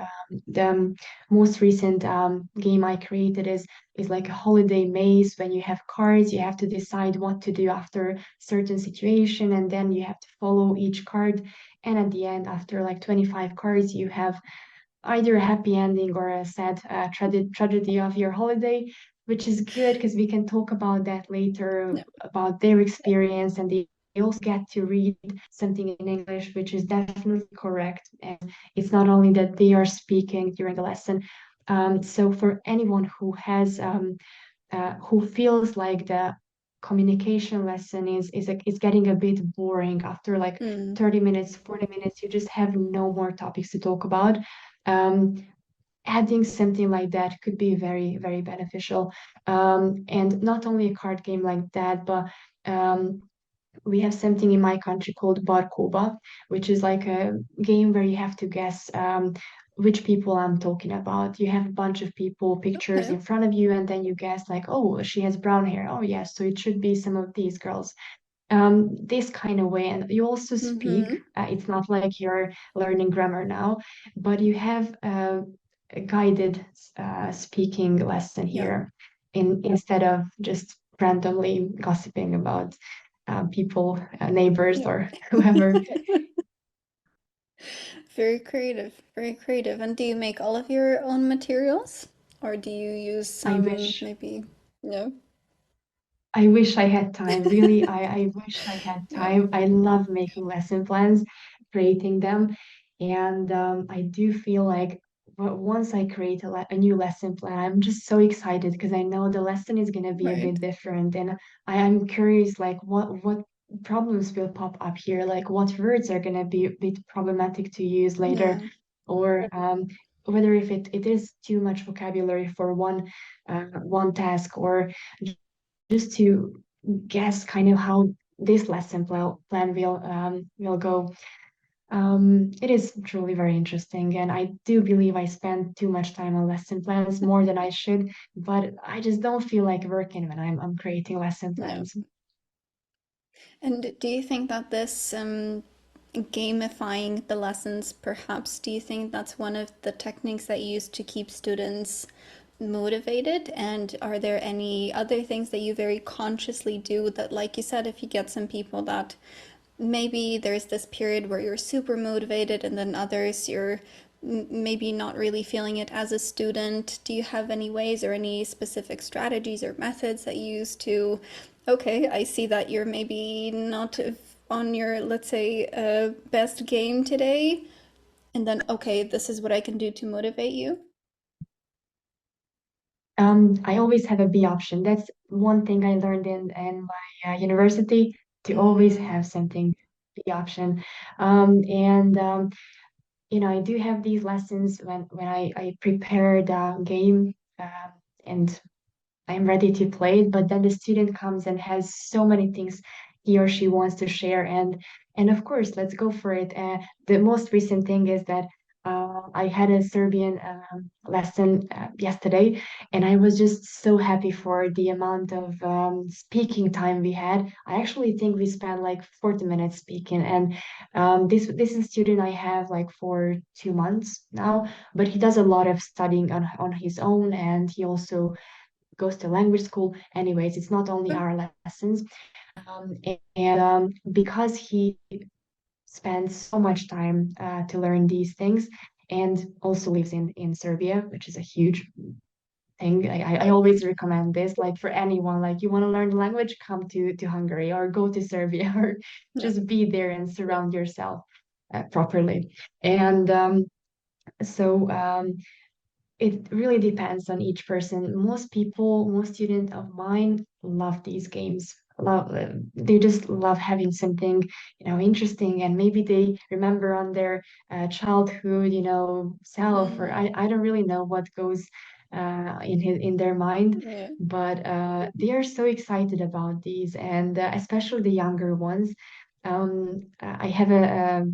The most recent game I created is like a holiday maze. When you have cards, you have to decide what to do after certain situation, and then you have to follow each card. And at the end, after like 25 cards, you have either a happy ending or a sad tragedy of your holiday, which is good because we can talk about that later Yeah. about their experience, and they also get to read something in English, which is definitely correct. And it's not only that they are speaking during the lesson. So for anyone who feels like the communication lesson is getting a bit boring after like Mm. 30 minutes, 40 minutes, you just have no more topics to talk about. Um, Adding something like that could be very, very beneficial. And not only a card game like that, but um, we have something in my country called Barkóba, which is like a game where you have to guess which people I'm talking about. You have a bunch of people, pictures Okay. in front of you, and then you guess like, oh, she has brown hair. Oh, yes, so it should be some of these girls. This kind of way. And you also speak. Mm-hmm. It's not like you're learning grammar now, but you have a guided speaking lesson Yeah. here instead of just randomly gossiping about people, neighbors, Yeah. or whoever. Very creative, very creative. And do you make all of your own materials? Or do you use I some, wish. maybe, no? I wish I had time. Really, I wish I had Yeah, time. I love making lesson plans, creating them. And I do feel like once I create a new lesson plan, I'm just so excited because I know the lesson is going to be a right. bit different. And I'm curious, like, what problems will pop up here? Like, what words are going to be a bit problematic to use later? Yeah. Or whether if it is too much vocabulary for one task, or just to guess kind of how this lesson plan will go. It is truly very interesting, and I do believe I spend too much time on lesson plans, more than I should, but I just don't feel like working when I'm creating lesson Yeah. plans. And do you think that this gamifying the lessons, perhaps, do you think that's one of the techniques that you use to keep students motivated? And are there any other things that you very consciously do that, like you said, if you get some people that maybe there's this period where you're super motivated and then others you're maybe not really feeling it as a student. Do you have any ways or any specific strategies or methods that you use to, okay, I see that you're maybe not on your, let's say, best game today, and then, okay, this is what I can do to motivate you? I always have a B option. That's one thing I learned in my university, to always Mm, have something B option. And I do have these lessons when I prepare the game, and I'm ready to play it, but then the student comes and has so many things he or she wants to share, and of course, let's go for it. The most recent thing is that I had a Serbian lesson yesterday, and I was just so happy for the amount of speaking time we had. I actually think we spent like 40 minutes speaking, and this is a student I have like for 2 months now, but he does a lot of studying on his own, and he also goes to language school. Anyways, it's not only our lessons. And because he spends so much time to learn these things, and also lives in Serbia, which is a huge thing. I always recommend this, like for anyone, like you want to learn the language, come to Hungary or go to Serbia or yeah. just be there and surround yourself properly. And so it really depends on each person. Most people, most students of mine love these games. They just love having something, interesting, and maybe they remember on their childhood, self, or Mm, I don't really know what goes in their mind, yeah. but they are so excited about these, and especially the younger ones. I have a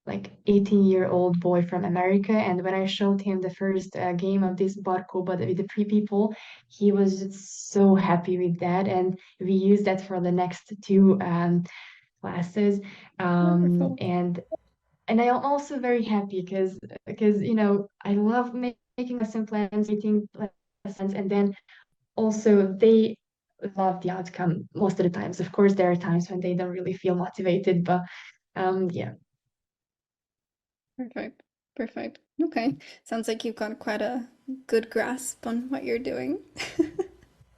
like 18-year-old boy from America. And when I showed him the first game of this Barco, but with the pre-people, he was just so happy with that. And we used that for the next two classes. Wonderful. And I am also very happy because I love making lesson plans, making lessons, and then also they love the outcome most of the times. Of course, there are times when they don't really feel motivated, but yeah. Perfect. Perfect. Okay. Sounds like you've got quite a good grasp on what you're doing.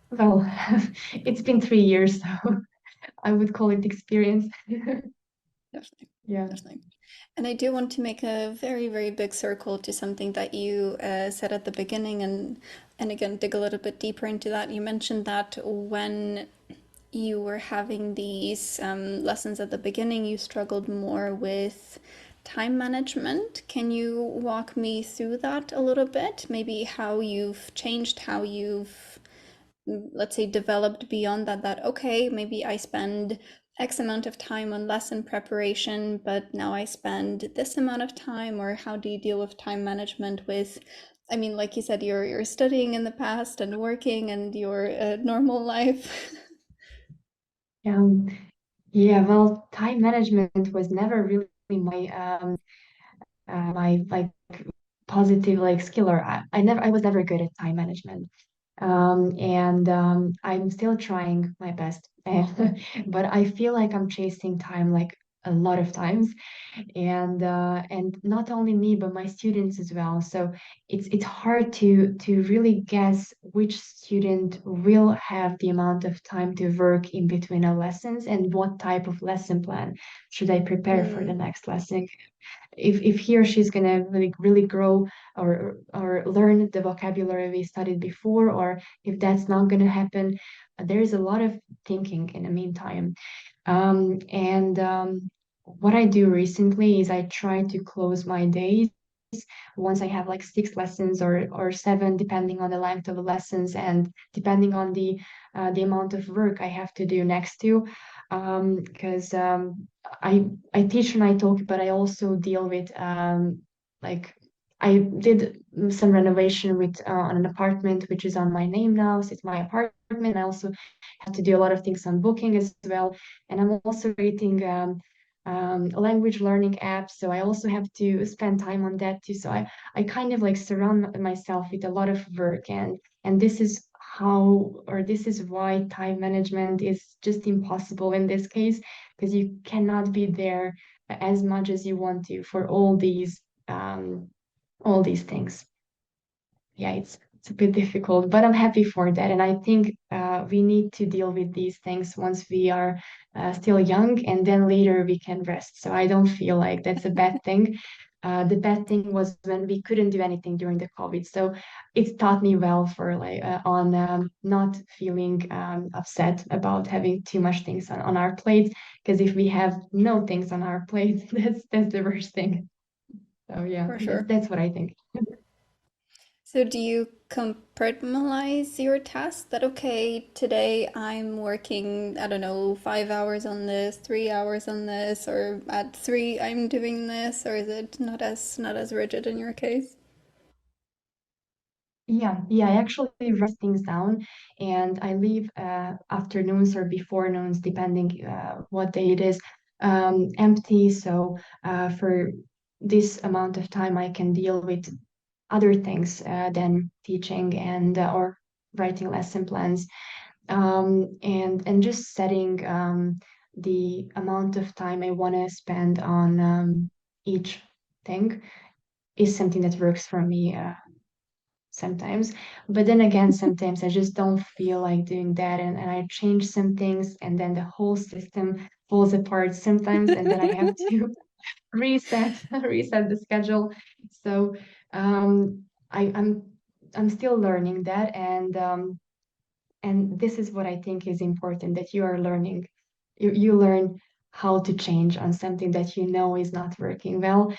Well, it's been 3 years, so I would call it experience. Definitely. Yeah. Definitely. And I do want to make a very, very big circle to something that you said at the beginning, and again dig a little bit deeper into that. You mentioned that when you were having these lessons at the beginning, you struggled more with time management. Can you walk me through that a little bit? Maybe how you've changed, how you've, let's say, developed beyond that, that okay, maybe I spend X amount of time on lesson preparation, but now I spend this amount of time, or how do you deal with time management with, I mean, like you said, you're studying in the past and working and your normal life. Um, yeah, well, time management was never really my like positive like skill, or I was never good at time management. And I'm still trying my best. But I feel like I'm chasing time like a lot of times, and not only me but my students as well. So it's hard to really guess which student will have the amount of time to work in between our lessons, and what type of lesson plan should I prepare for the Mm, next lesson. If he or she's gonna really grow, or learn the vocabulary we studied before, or if that's not gonna happen, there's a lot of thinking in the meantime. And what I do recently is I try to close my days once I have like 6 lessons, or 7, depending on the length of the lessons, and depending on the amount of work I have to do next to. Because I teach and I talk, but I also deal with like I did some renovation with on an apartment which is on my name now. So it's my apartment. I also have to do a lot of things on booking as well, and I'm also creating a language learning app. So I also have to spend time on that too. So I kind of like surround myself with a lot of work, and this is how, or this is why time management is just impossible in this case, because you cannot be there as much as you want to for all these things. Yeah, it's a bit difficult, but I'm happy for that. And I think we need to deal with these things once we are still young, and then later we can rest. So I don't feel like that's a bad thing. The bad thing was when we couldn't do anything during the COVID. So it taught me well for like on not feeling upset about having too much things on our plates. Because if we have no things on our plates, that's the worst thing. So yeah, For sure. that's what I think. So do you compartmentalize your tasks that, okay, today I'm working, I don't know, 5 hours on this, 3 hours on this, or at three I'm doing this, or is it not as rigid in your case? Yeah, I actually write things down and I leave afternoons or before noons, depending what day it is, empty. So for this amount of time, I can deal with other things than teaching and or writing lesson plans, and just setting the amount of time I want to spend on each thing is something that works for me sometimes. But then again, sometimes I just don't feel like doing that, and I change some things, and then the whole system falls apart sometimes, and then I have to reset the schedule. So I'm still learning that, and this is what I think is important, that you are learning. You learn how to change on something that you know is not working well.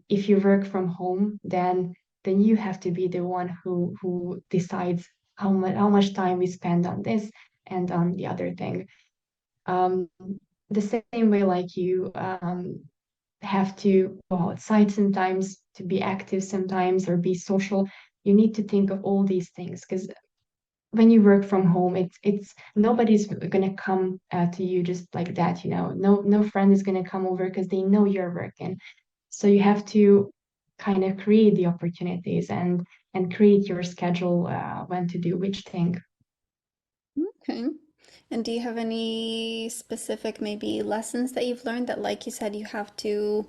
If you work from home, then you have to be the one who decides how much time we spend on this and on the other thing. Um, the same way, like you have to go outside sometimes to be active sometimes or be social. You need to think of all these things, because when you work from home, it's nobody's gonna come to you just like that, you know. No friend is gonna come over because they know you're working. So you have to kind of create the opportunities and create your schedule when to do which thing. Okay. And do you have any specific maybe lessons that you've learned that, like you said, you have to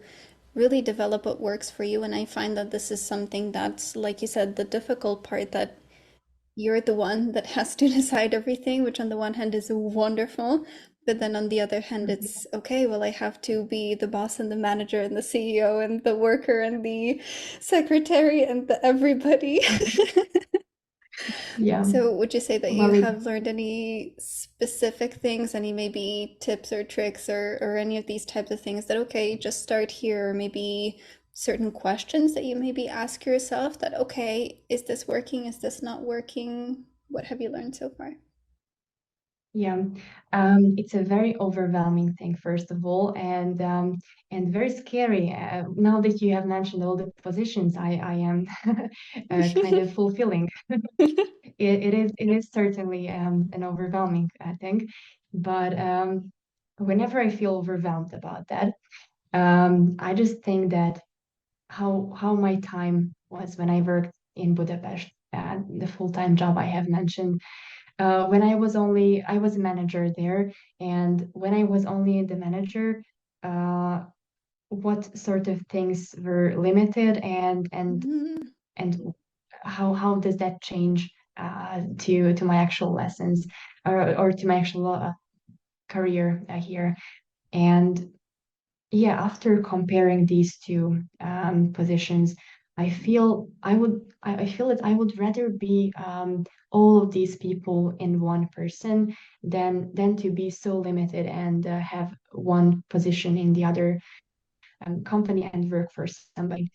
really develop what works for you? And I find that this is something that's, like you said, the difficult part, that you're the one that has to decide everything, which on the one hand is wonderful, but then on the other hand, it's okay, well, I have to be the boss and the manager and the CEO and the worker and the secretary and the everybody. Yeah, So, would you say that you well, have learned any specific things, any maybe tips or tricks or any of these types of things that, okay, just start here, or maybe certain questions that you maybe ask yourself that, okay, is this working? Is this not working? What have you learned so far? yeah, it's a very overwhelming thing, first of all, and very scary. Now that you have mentioned all the positions, I am kind of fulfilling. It is certainly an overwhelming thing, but whenever I feel overwhelmed about that, I just think that how my time was when I worked in Budapest, the full-time job I have mentioned. When I was a manager there, and when I was only the manager, uh, what sort of things were limited, Mm, and how does that change to my actual lessons, or to my actual career here. And yeah, after comparing these two positions, I feel that I would rather be all of these people in one person than to be so limited and have one position in the other company and work for somebody.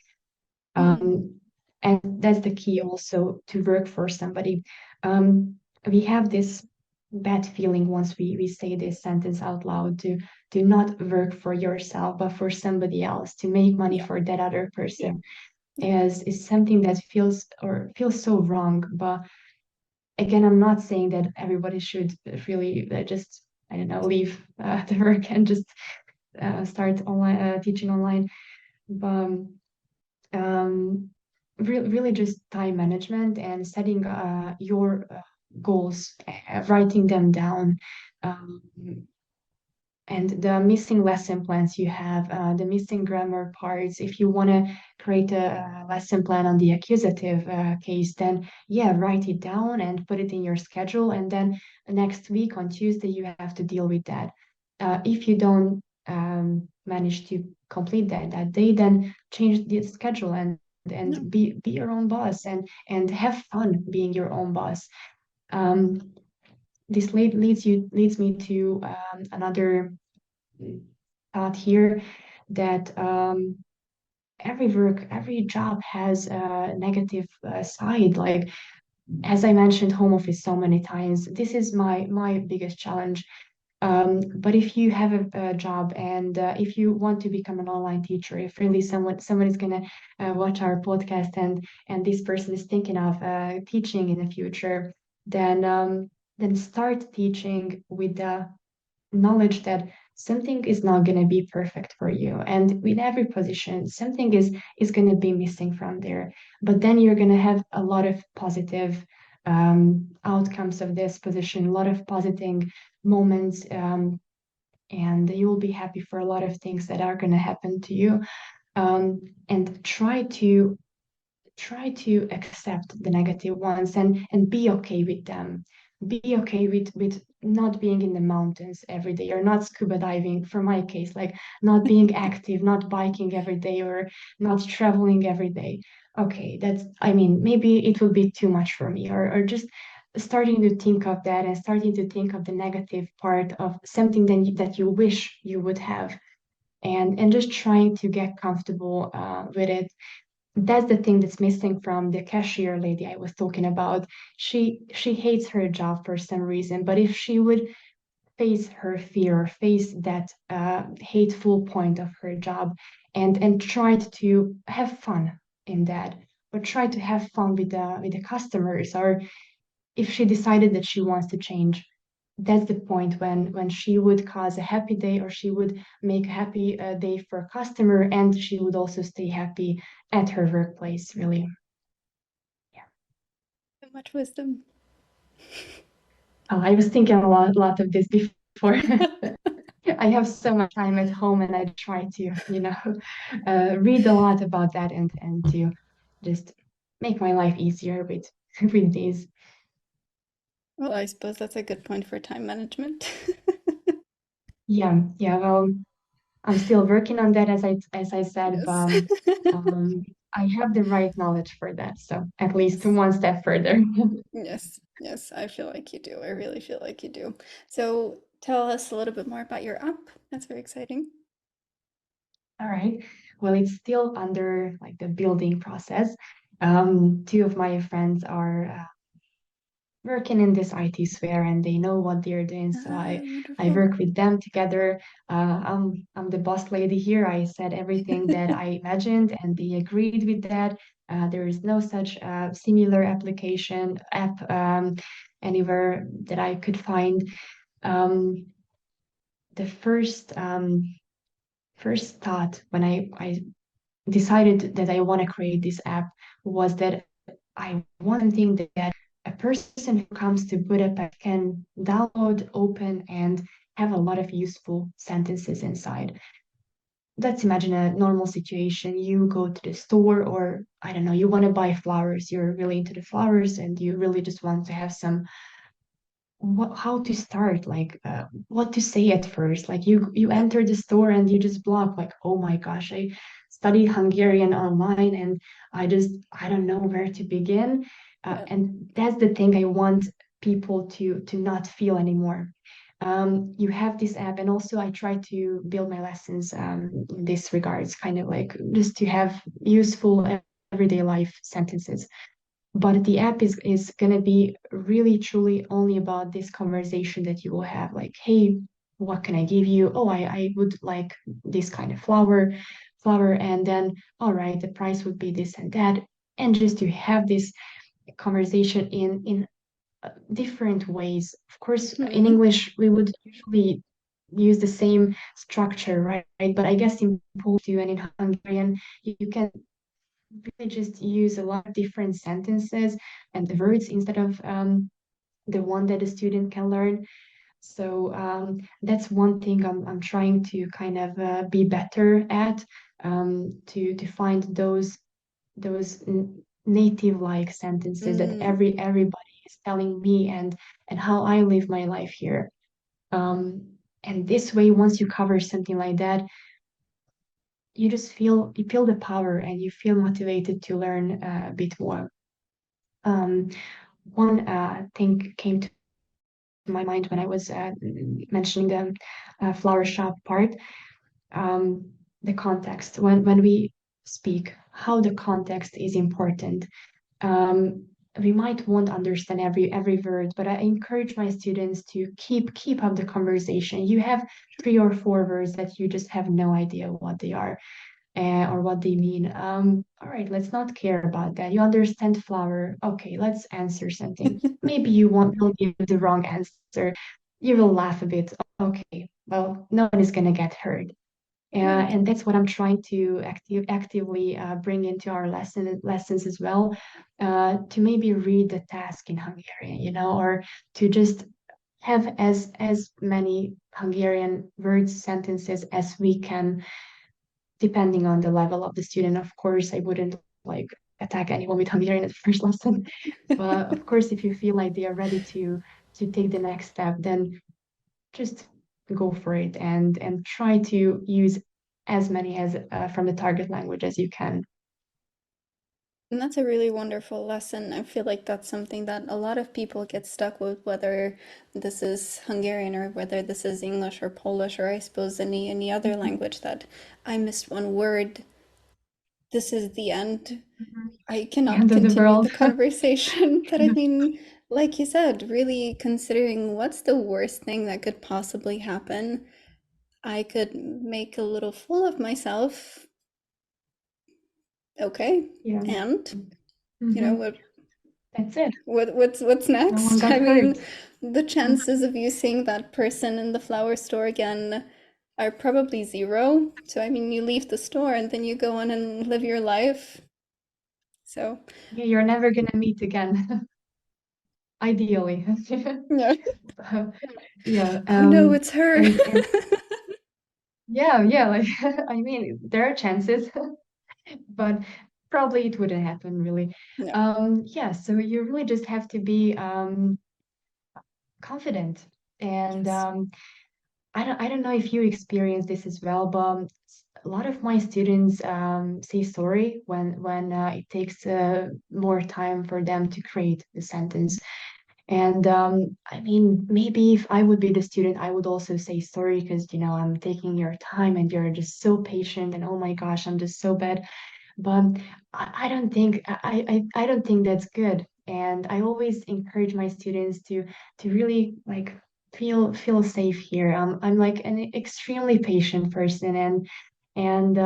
mm, Um, and that's the key also, to work for somebody. Um, we have this bad feeling once we say this sentence out loud, to not work for yourself, but for somebody else, to make money yeah, for that other person, yeah. is something that feels so wrong. But again, I'm not saying that everybody should really just, I don't know, leave the work and just start online teaching online. But um, really just time management and setting your goals, writing them down. Um, and the missing lesson plans you have, the missing grammar parts. If you want to create a lesson plan on the accusative case, then yeah, write it down and put it in your schedule. And then next week on Tuesday, you have to deal with that. If you don't manage to complete that day, then change the schedule and No. be your own boss and have fun being your own boss. Um, this leads me to another thought here that every work, every job has a negative side. Like as I mentioned, home office so many times. This is my biggest challenge. But if you have a job and if you want to become an online teacher, if really someone is gonna watch our podcast and this person is thinking of teaching in the future, then start teaching with the knowledge that something is not going to be perfect for you, and with every position something is going to be missing from there, but then you're going to have a lot of positive outcomes of this position, a lot of positive moments, and you will be happy for a lot of things that are going to happen to you, and try to accept the negative ones and be okay with them. Be okay with not being in the mountains every day or not scuba diving for my case, like not being active, not biking every day or not traveling every day. Okay, that's, I mean, maybe it will be too much for me, or just starting to think of that and starting to think of the negative part of something that you wish you would have, and just trying to get comfortable with it. That's the thing that's missing from the cashier lady I was talking about. She hates her job for some reason, but if she would face her fear or face that hateful point of her job and tried to have fun in that, or try to have fun with the customers, or if she decided that she wants to change, that's the point when she would cause a happy day, or she would make a happy day for a customer, and she would also stay happy at her workplace, really. Yeah. So much wisdom. I was thinking a lot of this before. I have so much time at home and I try to, read a lot about that and to just make my life easier with with these. Well, I suppose that's a good point for time management. Yeah, yeah. Well, I'm still working on that, as I said, but Yes. I have the right knowledge for that. So at least Yes. one step further. Yes. Yes. I feel like you do. I really feel like you do. So tell us a little bit more about your app. That's very exciting. All right. Well, it's still under like the building process. Two of my friends are working in this IT sphere and they know what they're doing. So Ah, I wonderful. work with them together. I'm the boss lady here. I said everything that I imagined and they agreed with that. There is no such similar application app anywhere that I could find. Um, the first thought when I decided that I want to create this app was that I want something that a person who comes to Budapest can download, open, and have a lot of useful sentences inside. Let's imagine a normal situation. You go to the store, or I don't know, you want to buy flowers. You're really into the flowers, and you really just want to have some how to start, like what to say at first. Like you Yeah. enter the store and you just block, like, oh my gosh, I studied Hungarian online and I don't know where to begin. Yeah. And that's the thing I want people to not feel anymore. You have this app, and also I try to build my lessons in this regards, kind of like just to have useful everyday life sentences, but the app is going to be really truly only about this conversation that you will have, like, hey, what can I give you? Oh, I would like this kind of flower, and then all right, the price would be this and that, and just to have this conversation in different ways. Of course, in Hmm. English we would usually use the same structure, right? But I guess in Polish too and in Hungarian you can really just use a lot of different sentences and the words instead of the one that a student can learn. So that's one thing I'm trying to kind of be better at, to find those native like sentences that Mm. everybody is telling me, and how I live my life here. And this way, once you cover something like that, you feel the power and you feel motivated to learn a bit more. Um, one thing came to my mind when I was mentioning the flower shop part. um, the context when we speak, how the context is important. Um, we might won't understand every word, but I encourage my students to keep up the conversation. You have three or four words that you just have no idea what they are, or what they mean. All right, let's not care about that. You understand flower. Okay, let's answer something. Maybe you will give the wrong answer. You will laugh a bit. Okay, well, no one is gonna get hurt. Right. And that's what I'm trying to actively bring into our lessons as well, to maybe read the task in Hungarian, or to just have as many Hungarian words, sentences as we can, depending on the level of the student. Of course, I wouldn't like attack anyone with Hungarian at the first lesson, but of course, if you feel like they are ready to take the next step, then just go for it and try to use as many as from the target language as you can. And that's a really wonderful lesson. I feel like that's something that a lot of people get stuck with, whether this is Hungarian or whether this is English or Polish or I suppose any other Mhm. language that I missed one word. This is the end. Mhm. I The cannot end of the continue the world. conversation. But I Yeah. mean, like you said, really considering what's the worst thing that could possibly happen. I could make a little fool of myself. Okay. Yeah. And you know Hmm. what That's it. what's No one next? got I hurt. mean, the Mhm. chances of you seeing that person in the flower store again are probably zero. So I mean, you leave the store and then you go on and live your life. So, Yeah, you're never gonna meet again, ideally. yeah. Yeah. Oh no, it's her. And yeah, yeah, like I mean, there are chances, but probably it wouldn't happen really. No. Yeah, so you really just have to be confident. And Yes. I don't know if you experience this as well, but a lot of my students say sorry when it takes more time for them to create the sentence. And I mean, maybe if I would be the student, I would also say sorry because, I'm taking your time and you're just so patient, and oh my gosh, I'm just so bad. But I don't think I don't think that's good. And I always encourage my students to really like feel safe here. I'm like an extremely patient person, and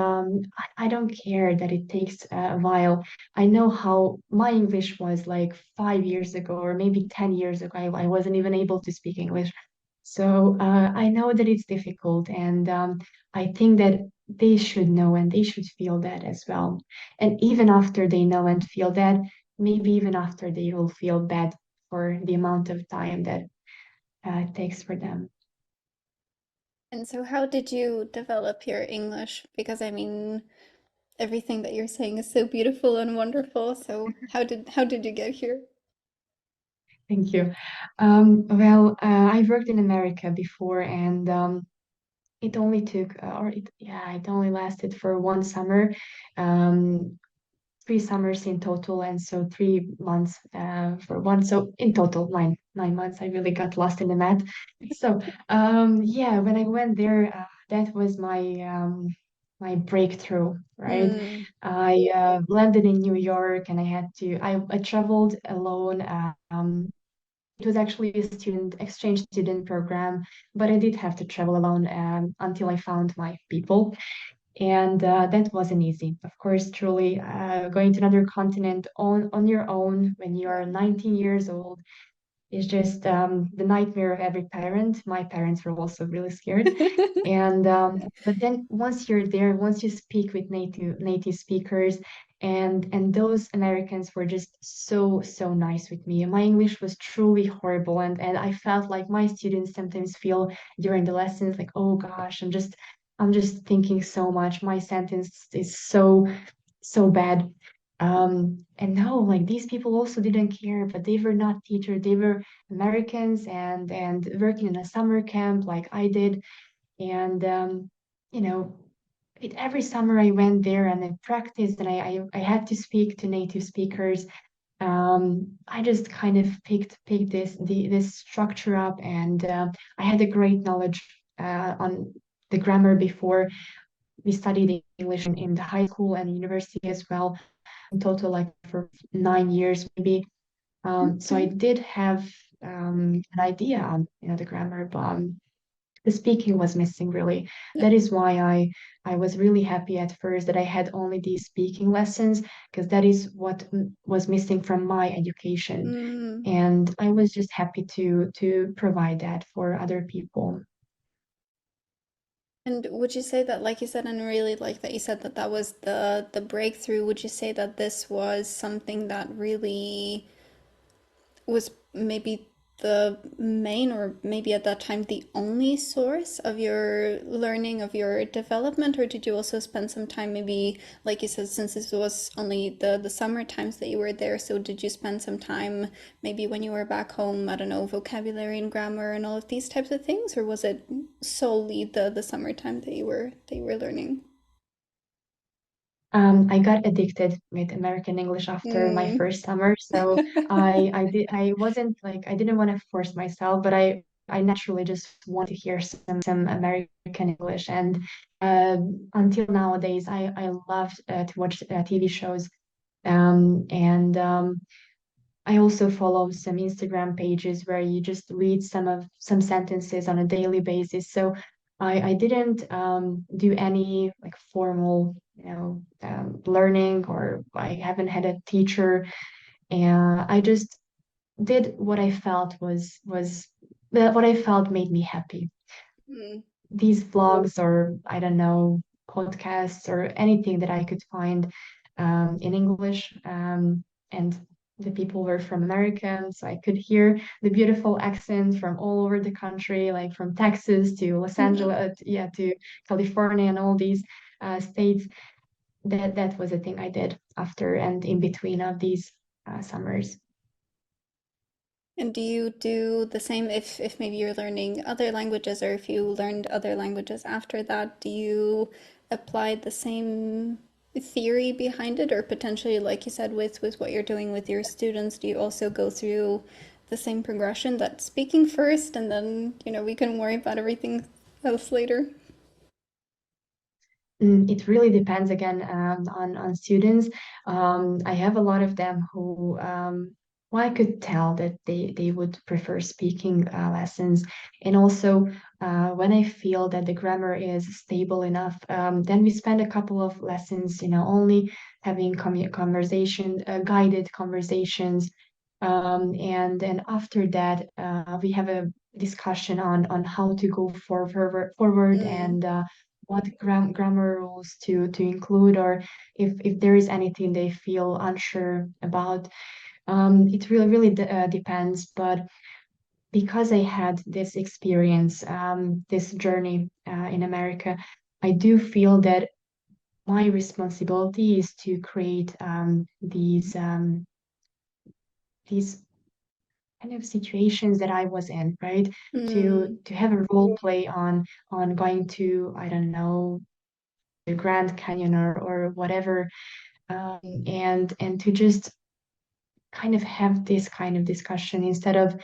I don't care that it takes a while. I know how my English was like 5 years ago or maybe 10 years ago. I wasn't even able to speak English. So I know that it's difficult, and I think that they should know and they should feel that as well. And even after they know and feel that, maybe even after they will feel bad for the amount of time that it takes for them. And so how did you develop your English? Because I mean, everything that you're saying is so beautiful and wonderful. So how did you get here? Thank you. Well, I worked in America before, and it only took, yeah, it only lasted for one summer. Um, 3 summers in total, and so 3 months for one. So in total, nine months. I really got lost in the math. So yeah, when I went there, that was my breakthrough, right? Mm. I landed in New York, and I traveled alone. It was actually a student exchange student program, but I did have to travel alone until I found my people. And that wasn't easy. Of course, truly, going to another continent on your own when you're Yeah. 19 years old is just the nightmare of every parent. My parents were also really scared. And but then once you're there, once you speak with native speakers, And those Americans were just so nice with me. My English was truly horrible, and I felt like my students sometimes feel during the lessons like, oh gosh, I'm just thinking so much. My sentence is so bad. And no, like these people also didn't care, but they were not teachers. They were Americans and working in a summer camp like I did. And you know, every summer I went there and I practiced and I had to speak to native speakers. I just kind of picked this structure up, and I had a great knowledge on the grammar before. We studied English in the high school and university as well, in total like for 9 years maybe. So I Okay. did have an idea on the grammar, but the speaking was missing really. Yeah. That is why I was really happy at first that I had only these speaking lessons, because that is what was missing from my education. Mm. And I was just happy to provide that for other people. And would you say that, like you said, and I really like that you said that that was the breakthrough. Would you say that this was something that really was maybe the main, or maybe at that time the only source of your learning, of your development? Or did you also spend some time, maybe like you said, since this was only the summer times that you were there, so did you spend some time maybe when you were back home, I don't know, vocabulary and grammar and all of these types of things? Or was it solely the summertime that you were learning? I got addicted with American English after my Mm. first summer, so I wasn't like I didn't want to force myself, but I naturally just wanted to hear some American English, and until nowadays I love to watch TV shows, and I also follow some Instagram pages where you just read some sentences on a daily basis. So I didn't do any like formal, learning, or I haven't had a teacher, and I just did what I felt was that what I felt made me happy. Mm. These vlogs, or I don't know, podcasts or anything that I could find in English. And the people were from America, so I could hear the beautiful accents from all over the country, like from Texas to Los Yeah. Angeles, yeah, to California and all these states. That was a thing I did after and in between of these summers. And do you do the same if maybe you're learning other languages, or if you learned other languages after that, do you apply the same theory behind it? Or potentially, like you said, with what you're doing with your students, do you also go through the same progression, that speaking first and then, we can worry about everything else later? It really depends again on students. I have a lot of them who, well, I could tell that they would prefer speaking lessons. And also, when I feel that the grammar is stable enough, then we spend a couple of lessons, only having conversation, guided conversations. And then after that, we have a discussion on how to go forward, Mm. and what grammar rules to include, or if there is anything they feel unsure about. It really depends, but because I had this experience, this journey in America, I do feel that my responsibility is to create these kind of situations that I was in, right? To Mm. to have a role play on going to, I don't know, the Grand Canyon or whatever, and to just kind of have this kind of discussion instead of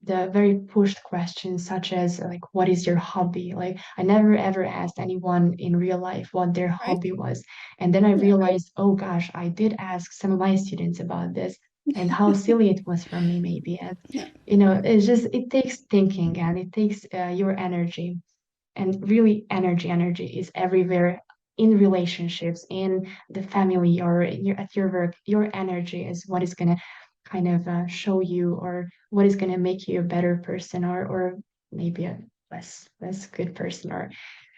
the very pushed questions such as like, what is your hobby? Like I never ever asked anyone in real life what their Right? hobby was. And then I Yeah. realized, oh gosh, I did ask some of my students about this, and how silly it was from me maybe. And Yeah. it's just it takes thinking, and it takes your energy. And really energy is everywhere, in relationships, in the family, or at your work. Your energy is what is going to kind of show you, or what is going to make you a better person, or maybe a less good person, or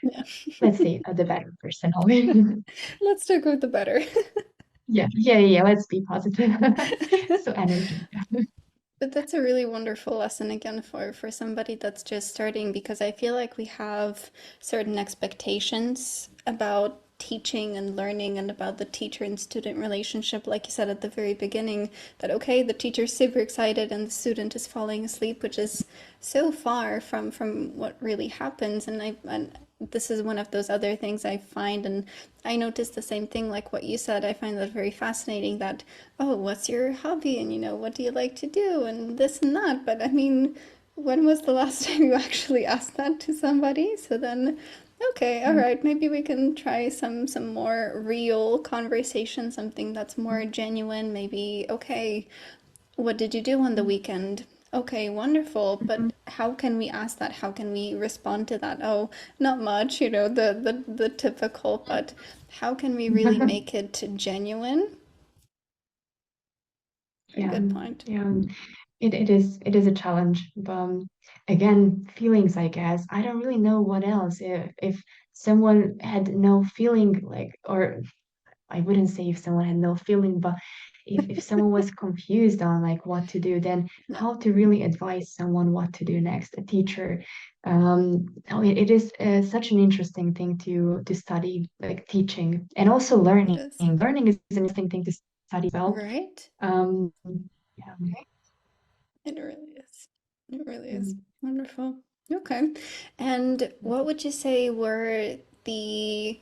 Yeah. let's say the better person only. Let's stick with the better. yeah. Let's be positive. So energy. But that's a really wonderful lesson again for somebody that's just starting because I feel like we have certain expectations about teaching and learning and about the teacher and student relationship like you said at the very beginning that okay the teacher's super excited and the student is falling asleep which is so far from what really happens and this is one of those other things I find and I noticed the same thing like what you said. I find that very fascinating that oh, what's your hobby? And, what do you like to do? And this and that. But I mean, when was the last time you actually asked that to somebody? So then, okay, all right, maybe we can try some more real conversation, something that's more genuine. Maybe, okay, what did you do on the weekend? Okay, wonderful. But how can we ask that? How can we respond to that? Oh, not much, the typical, but how can we really make it genuine? Very Yeah, good point. yeah. It is a challenge. Again, feelings, I guess. I don't really know what else. If someone had no feeling, like, or I wouldn't say if someone had no feeling, but if someone was confused on like what to do, then Yeah, how to really advise someone what to do next, a teacher. Oh, it is such an interesting thing to study, like teaching and also it learning. is. Learning is an interesting thing to study as well. Right? Um, yeah. It really is. It really is. Mm. Wonderful. Okay. And what would you say were the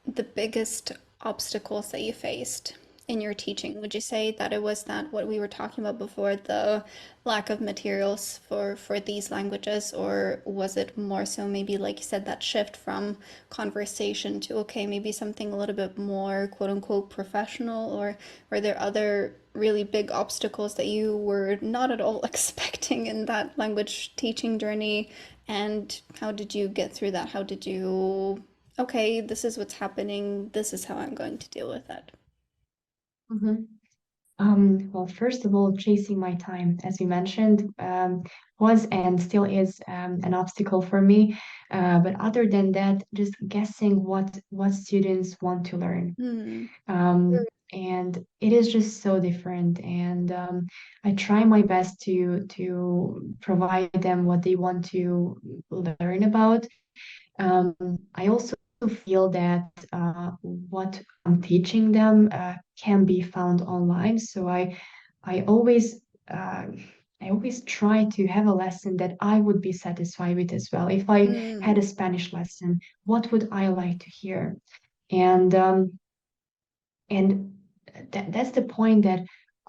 the biggest obstacles that you faced in your teaching? Would you say that it was that what we were talking about before, the lack of materials for these languages, or was it more so maybe like you said, that shift from conversation to okay, maybe something a little bit more quote unquote professional, or were there other really big obstacles that you were not at all expecting in that language teaching journey? And how did you get through that? How did you okay, this is what's happening. This is how I'm going to deal with it. Mhm. Well, first of all, chasing my time, as we mentioned, was and still is an obstacle for me. But other than that, just guessing what students want to learn. Hmm. And it is just so different. And I try my best to provide them what they want to learn about. Um, I also feel that what I'm teaching them can be found online. So I always uh, I always try to have a lesson that I would be satisfied with as well. If I had a Hmm. Spanish lesson, what would I like to hear? And that's the point that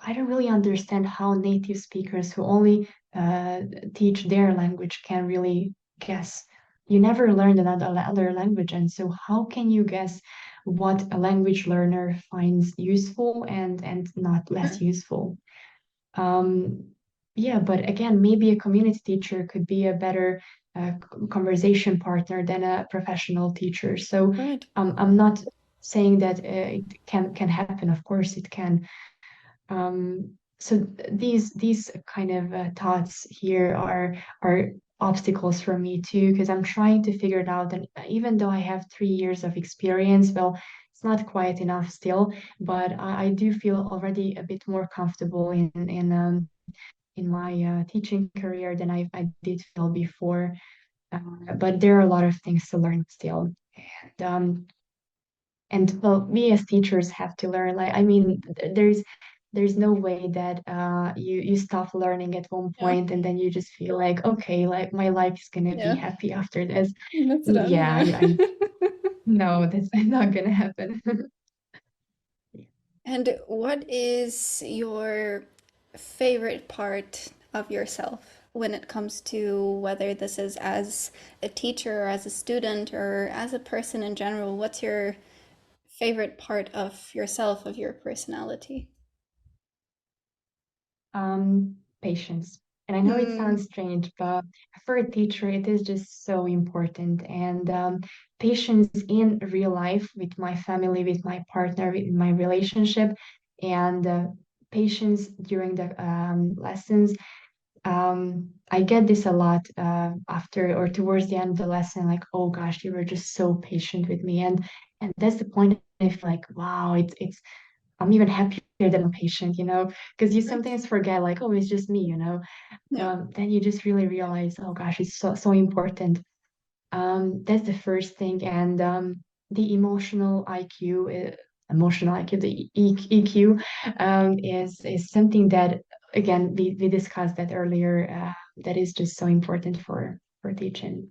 I don't really understand how native speakers who only uh, teach their language can really guess. You never learned another language, and so how can you guess what a language learner finds useful and not less useful? Um, yeah, but again, maybe a community teacher could be a better conversation partner than a professional teacher. So Right. I'm not saying that it can happen. Of course, it can. So these kind of thoughts here are obstacles for me too, because I'm trying to figure it out. And even though I have 3 years of experience, well, it's not quite enough still, but I do feel already a bit more comfortable in my teaching career than I did feel before. But there are a lot of things to learn still. And well, we as teachers have to learn. Like, I mean, there's no way that you stop learning at one Yeah. point and then you just feel like, okay, like my life is gonna be Yeah. happy after this. That's done. Yeah, Yeah. I no, that's not gonna happen. And what is your favorite part of yourself when it comes to whether this is as a teacher or as a student or as a person in general? What's your favorite part of yourself, of your personality? Patience. And I know it Hmm. sounds strange, but for a teacher, it is just so important. And patience in real life with my family, with my partner, with my relationship, and patience during the lessons. I get this a lot after or towards the end of the lesson, like, oh gosh, you were just so patient with me. And that's the point. I feel like, wow, it's I'm even happier than a patient, because you Right. sometimes forget, like, oh, it's just me. Yeah. Then you just really realize, oh gosh, it's so important. That's the first thing. And the emotional IQ, the EQ, is something that, again, we discussed that earlier. That is just so important for teaching.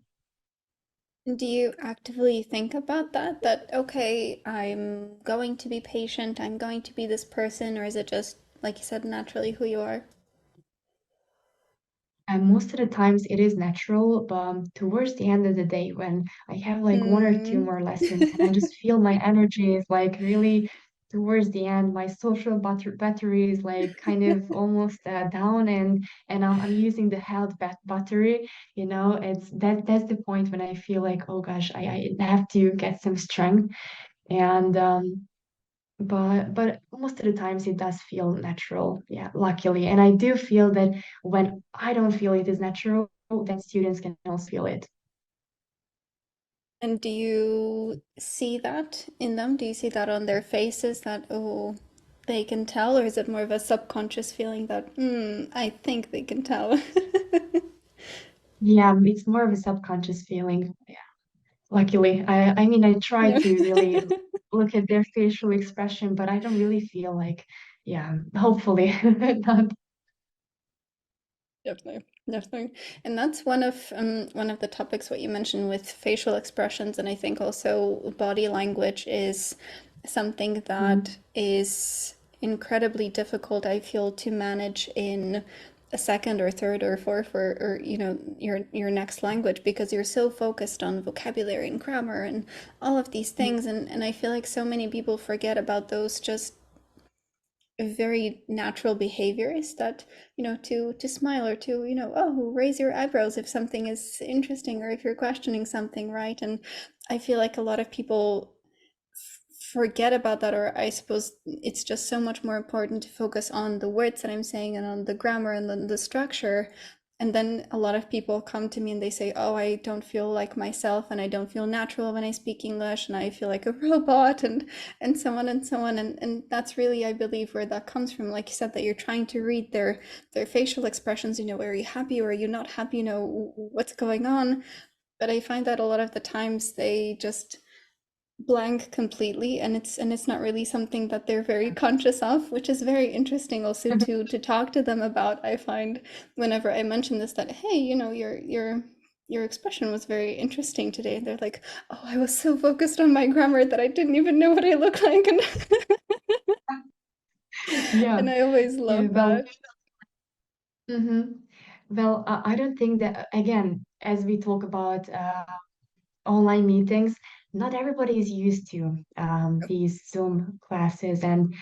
Do you actively think about that? That, okay, I'm going to be patient, I'm going to be this person, or is it just, like you said, naturally who you are? And most of the times it is natural, but towards the end of the day, when I have like one or two Mm. more lessons and I just feel my energy is like really towards the end, my social battery is like kind of almost down, and I'm using the health battery, it's that's the point when I feel like, oh gosh, I have to get some strength. And but most of the times it does feel natural, yeah, luckily. And I do feel that when I don't feel it is natural, then students can also feel it. And do you see that in them? Do you see that on their faces that, oh, they can tell? Or is it more of a subconscious feeling that, I think they can tell? Yeah, it's more of a subconscious feeling. Yeah, luckily. I mean, I try Yeah. to really look at their facial expression, but I don't really feel like, yeah, hopefully not. Definitely, definitely. And that's one of the topics what you mentioned with facial expressions, and I think also body language is something that Mm. is incredibly difficult, I feel, to manage in a second or third or fourth or your next language because you're so focused on vocabulary and grammar and all of these things and I feel like so many people forget about those just very natural behaviors that to smile or to oh raise your eyebrows if something is interesting or if you're questioning something, right? And I feel like a lot of people forget about that, or I suppose it's just so much more important to focus on the words that I'm saying and on the grammar and then the structure. And then a lot of people come to me and they say, oh, I don't feel like myself and I don't feel natural when I speak English and I feel like a robot and so on and so on. And that's really, I believe, where that comes from. Like you said, that you're trying to read their facial expressions, are you happy or are you not happy, what's going on. But I find that a lot of the times they just blank completely and it's not really something that they're very conscious of, which is very interesting also to talk to them about. I find whenever I mention this that, hey, your expression was very interesting today, they're like, oh, I was so focused on my grammar that I didn't even know what I look like. And Yeah, and I always yeah, love well, that. hmm well, I don't think that, again, as we talk about online meetings, not everybody is used to these Zoom classes, and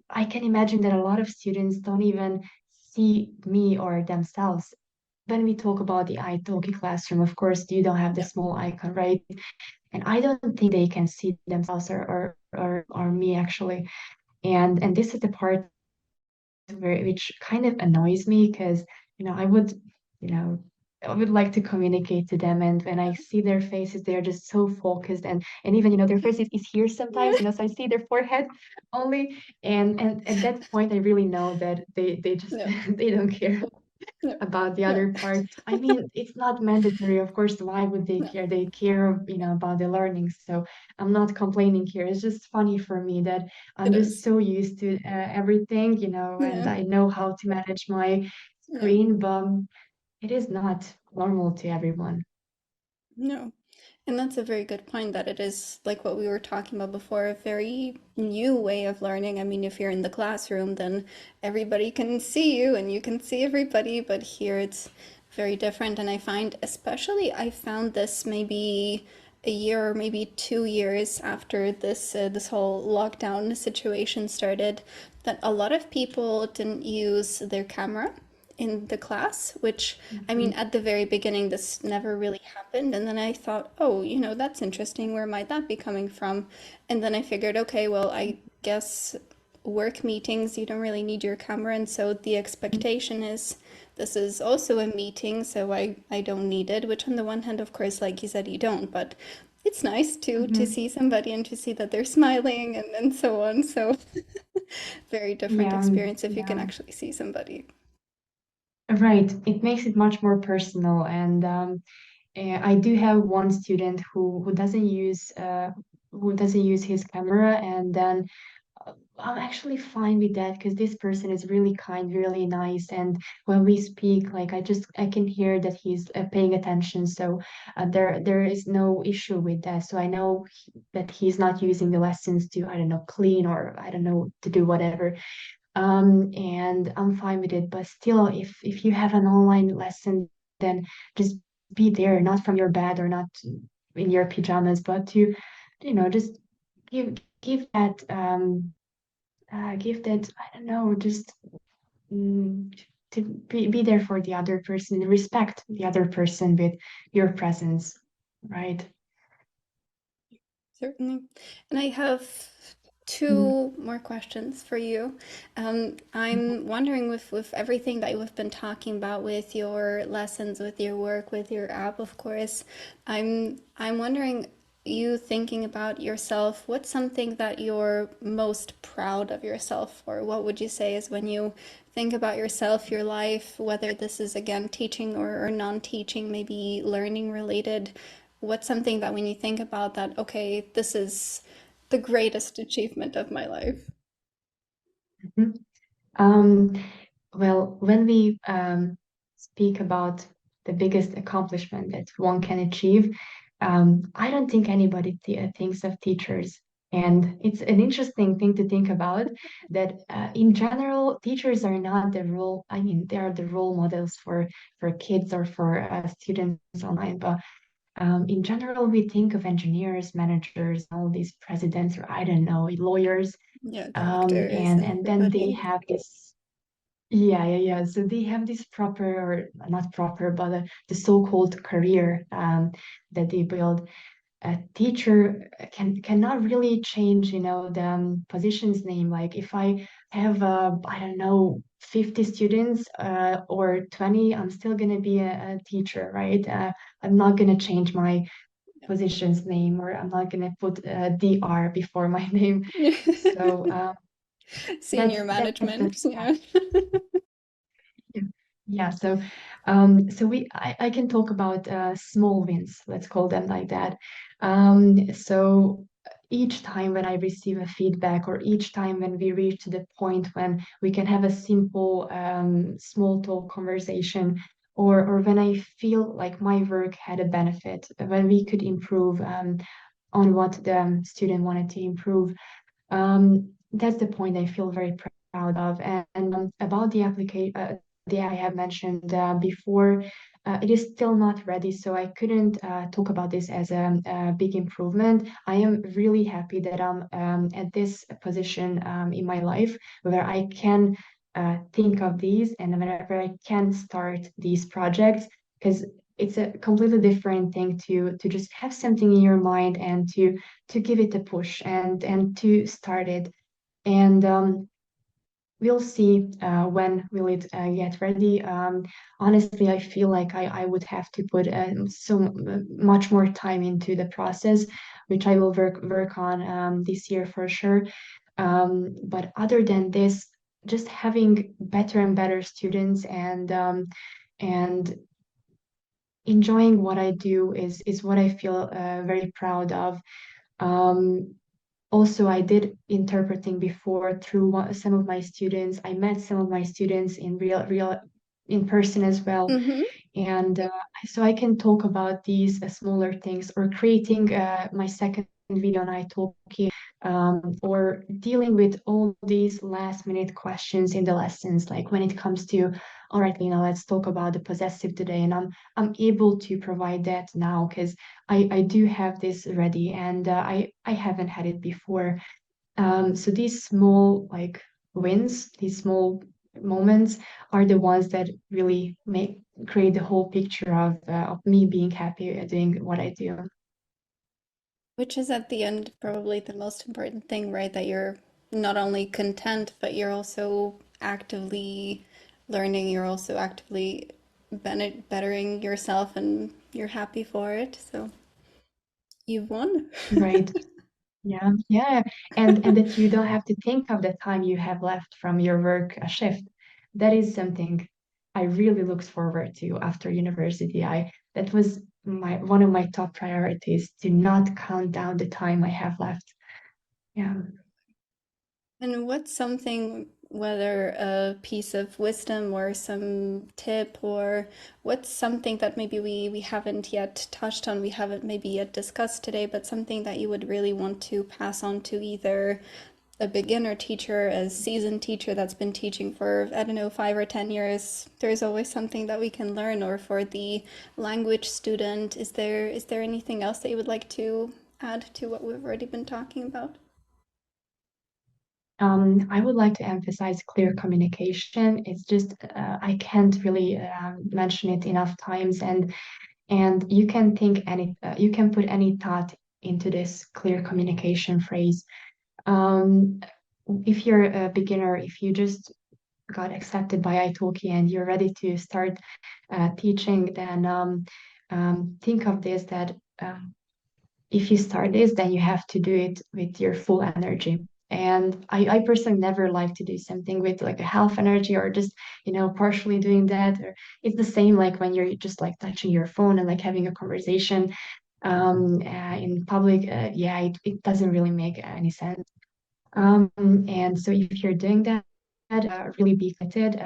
I can imagine that a lot of students don't even see me or themselves. When we talk about the iTalki classroom, of course, you don't have the Yeah. small icon, right? And I don't think they can see themselves or me actually. And this is the part which kind of annoys me because I would you know I would like to communicate to them, and when I see their faces, they're just so focused, and even their face is here sometimes, so I see their forehead only, and at that point I really know that they just No, they don't care no, about the no, other parts. I mean, it's not mandatory, of course. Why would they no, care? They care, about the learning. So I'm not complaining here. It's just funny for me that I'm it just is. so used to everything, and Yeah, I know how to manage my no, screen, but it is not normal to everyone. no. And that's a very good point that it is like what we were talking about before, a very new way of learning. I mean, if you're in the classroom, then everybody can see you and you can see everybody, but here it's very different. And I find, especially, I found this maybe a year or maybe 2 years after this whole lockdown situation started, that a lot of people didn't use their camera in the class, which I mean, Mhm. at the very beginning, this never really happened. And then I thought, oh, that's interesting. Where might that be coming from? And then I figured, okay, well, I guess work meetings, you don't really need your camera. And so the expectation is this is also a meeting, so I don't need it, which on the one hand, of course, like you said, you don't. But it's nice to Hmm. see somebody and to see that they're smiling and so on. So very different Yeah, experience if you can yeah, actually see somebody. right. It makes it much more personal. And I do have one student who doesn't use his camera, and then I'm actually fine with that because this person is really kind, really nice, and when we speak, like I can hear that he's paying attention. So there is no issue with that. So I know that he's not using the lessons to, I don't know, clean or I don't know, to do whatever. And I'm fine with it. But still, if you have an online lesson, then just be there, not from your bed or not in your pajamas, but to, just give that give that, I don't know, just mm, to be there for the other person, respect the other person with your presence, right? Certainly. And I have Mhm. two more questions for you. I'm wondering with everything that we've been talking about with your lessons, with your work, with your app, of course, I'm wondering, you thinking about yourself, what's something that you're most proud of yourself for? What would you say is when you think about yourself, your life, whether this is again teaching or non-teaching, maybe learning related, what's something that when you think about that, okay, this is the greatest achievement of my life? Mhm. Um, well, when we speak about the biggest accomplishment that one can achieve, I don't think anybody thinks of teachers. And it's an interesting thing to think about that in general, teachers are not the role, I mean, they are the role models for kids or for students online. But in general, we think of engineers, managers, all these presidents, or I don't know, lawyers, Yeah, doctors and and then they everybody. have this yeah. So they have this proper, or not proper, but the so-called career that they build. A teacher cannot really change, the position's name. Like if I have, I don't know, 50 students or 20, I'm still gonna be a teacher, right? I'm not gonna change my position's name, or I'm not gonna put DR before my name. So Senior that's the management, yeah. Yeah. Yeah, so I can talk about small wins, let's call them like that. So each time when I receive a feedback, or each time when we reach to the point when we can have a simple small talk conversation, or when I feel like my work had a benefit, when we could improve on what the student wanted to improve, that's the point I feel very proud of. And about the application, the I have mentioned before, it is still not ready, so I couldn't talk about this as a big improvement. I am really happy that I'm at this position in my life where I can think of these, and whenever I can start these projects, because it's a completely different thing to just have something in your mind and to give it a push and to start it. And we'll see when will it get ready. Honestly, I feel like I would have to put much more time into the process, which I will work on this year for sure. But other than this, just having better and better students and enjoying what I do is what I feel very proud of. Um, Also, I did interpreting before through some of my students. I met some of my students in real in person as well, Mm-hmm. and so I can talk about these smaller things, or creating my second video on iTalki, or dealing with all these last minute questions in the lessons, like when it comes to, all right, Lina, let's talk about the possessive today, and I'm able to provide that now because I do have this ready, and I haven't had it before. So these small like wins, these small moments are the ones that really make create the whole picture of me being happy at doing what I do. Which is at the end probably the most important thing, right? That you're not only content, but you're also actively learning, you're also actively bettering yourself and you're happy for it. So You've won. Right. Yeah, yeah. And that you don't have to think of the time you have left from your work shift. That is something I really look forward to after university. I That was my one of my top priorities, to not count down the time I have left. Yeah. And what's something, whether a piece of wisdom or some tip, or what's something that maybe we haven't yet touched on, we haven't maybe yet discussed today, but something that you would really want to pass on to either a beginner teacher, a seasoned teacher that's been teaching for, I don't know, 5 or 10 years? There's always something that we can learn. Or for the language student, is there anything else that you would like to add to what we've already been talking about? I would like to emphasize clear communication. It's just I can't really mention it enough times, and you can you can put any thought into this clear communication phrase. Um, if you're a beginner, if you just got accepted by iTalki and you're ready to start teaching, then think of this, that if you start this, then you have to do it with your full energy. And I personally never like to do something with like a half energy, or just, partially doing that. Or it's the same like when you're just like touching your phone and like having a conversation in public. Yeah, it doesn't really make any sense. And so if you're doing that, really be committed.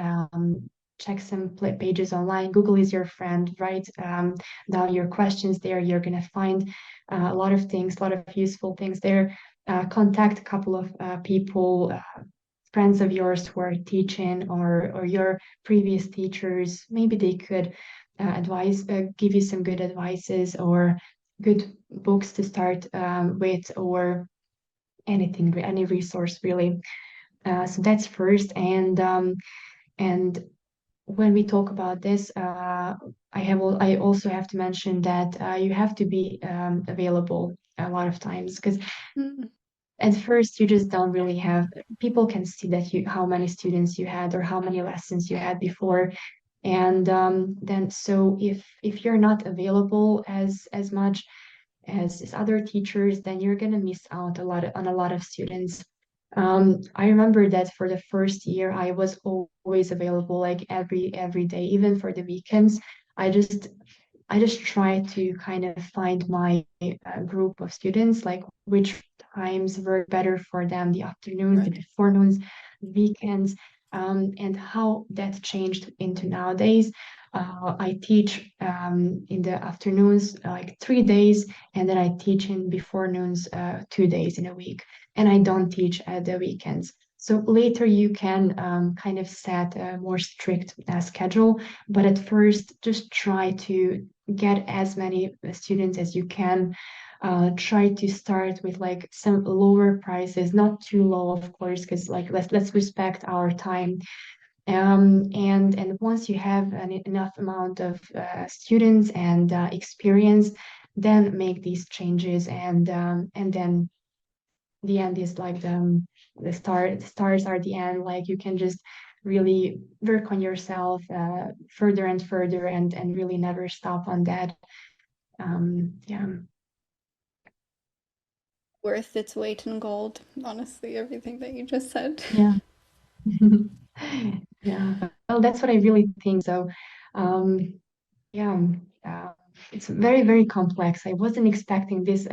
Check some pages online. Google is your friend. Write down your questions there. You're gonna find a lot of things, a lot of useful things there. Contact a couple of people, friends of yours who are teaching, or your previous teachers. Maybe they could give you some good advices, or good books to start with, or anything, any resource really. So that's first. And when we talk about this, I also have to mention that you have to be available a lot of times, because Mm, at first you just don't really have, people can see that you how many students you had or how many lessons you had before. And then, so if you're not available as much as other teachers, then you're gonna miss out on a lot of students. I remember that for the first year, I was always available, like every day, even for the weekends. I just I just try to kind of find my group of students, like which times work better for them, the afternoons, right. the forenoons, weekends, and how that changed into nowadays. I teach in the afternoons like 3 days, and then I teach in before noons 2 days in a week, and I don't teach at the weekends. So later you can kind of set a more strict schedule, but at first just try to get as many students as you can. Try to start with like some lower prices, not too low, of course, because like let's respect our time. And once you have enough amount of students and experience, then make these changes, and then the end is like the stars are the end. Like you can just really work on yourself further and further, and really never stop on that. Yeah. Worth its weight in gold, honestly, everything that you just said. Yeah. Yeah. Well, that's what I really think. So, um, yeah, uh, it's very, very complex. I wasn't expecting this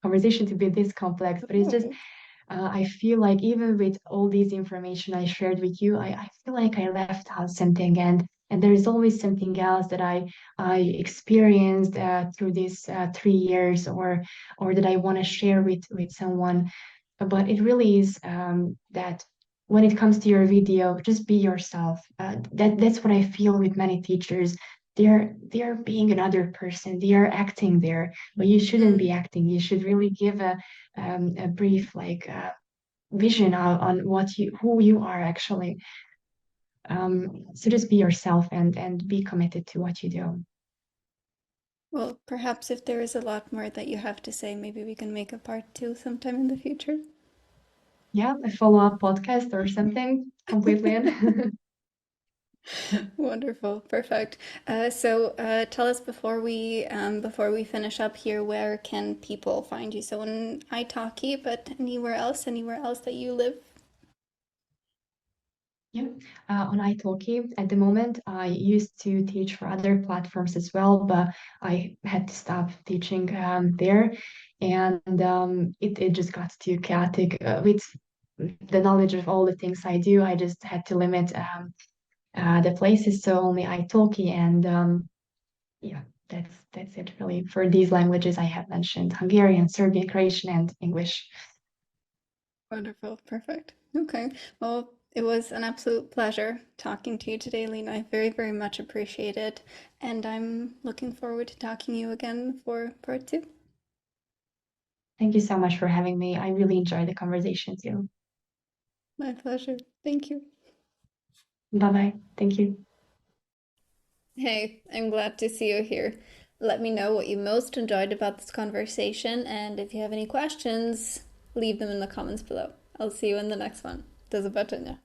conversation to be this complex, but it's just, Oh, I feel like even with all these information I shared with you, I feel like I left out something, and there is always something else that I experienced through these 3 years, or that I want to share with someone. But it really is that when it comes to your video, just be yourself. That's what I feel with many teachers. They're being another person. They are acting there, but you shouldn't be mm. acting. You should really give a brief like vision on what you who you are actually. So just be yourself, and be committed to what you do. Well, perhaps if there is a lot more that you have to say, maybe we can make a part two sometime in the future. Yeah, a follow-up podcast or something completely in. Wonderful, perfect. So tell us before we finish up here, where can people find you? So in iTalki, but anywhere else that you live? Yeah, on iTalki at the moment, I used to teach for other platforms as well, but I had to stop teaching there, and it just got too chaotic with the knowledge of all the things I do. I just had to limit the places, so only iTalki, and yeah, that's it really for these languages I have mentioned: Hungarian, Serbian, Croatian, and English. Wonderful, perfect. Okay, well, it was an absolute pleasure talking to you today, Lena. I very, very much appreciate it, and I'm looking forward to talking to you again for part two. Thank you so much for having me. I really enjoyed the conversation too. My pleasure. Thank you. Bye bye. Thank you. Hey, I'm glad to see you here. Let me know what you most enjoyed about this conversation, and if you have any questions, leave them in the comments below. I'll see you in the next one. Do zobaczenia.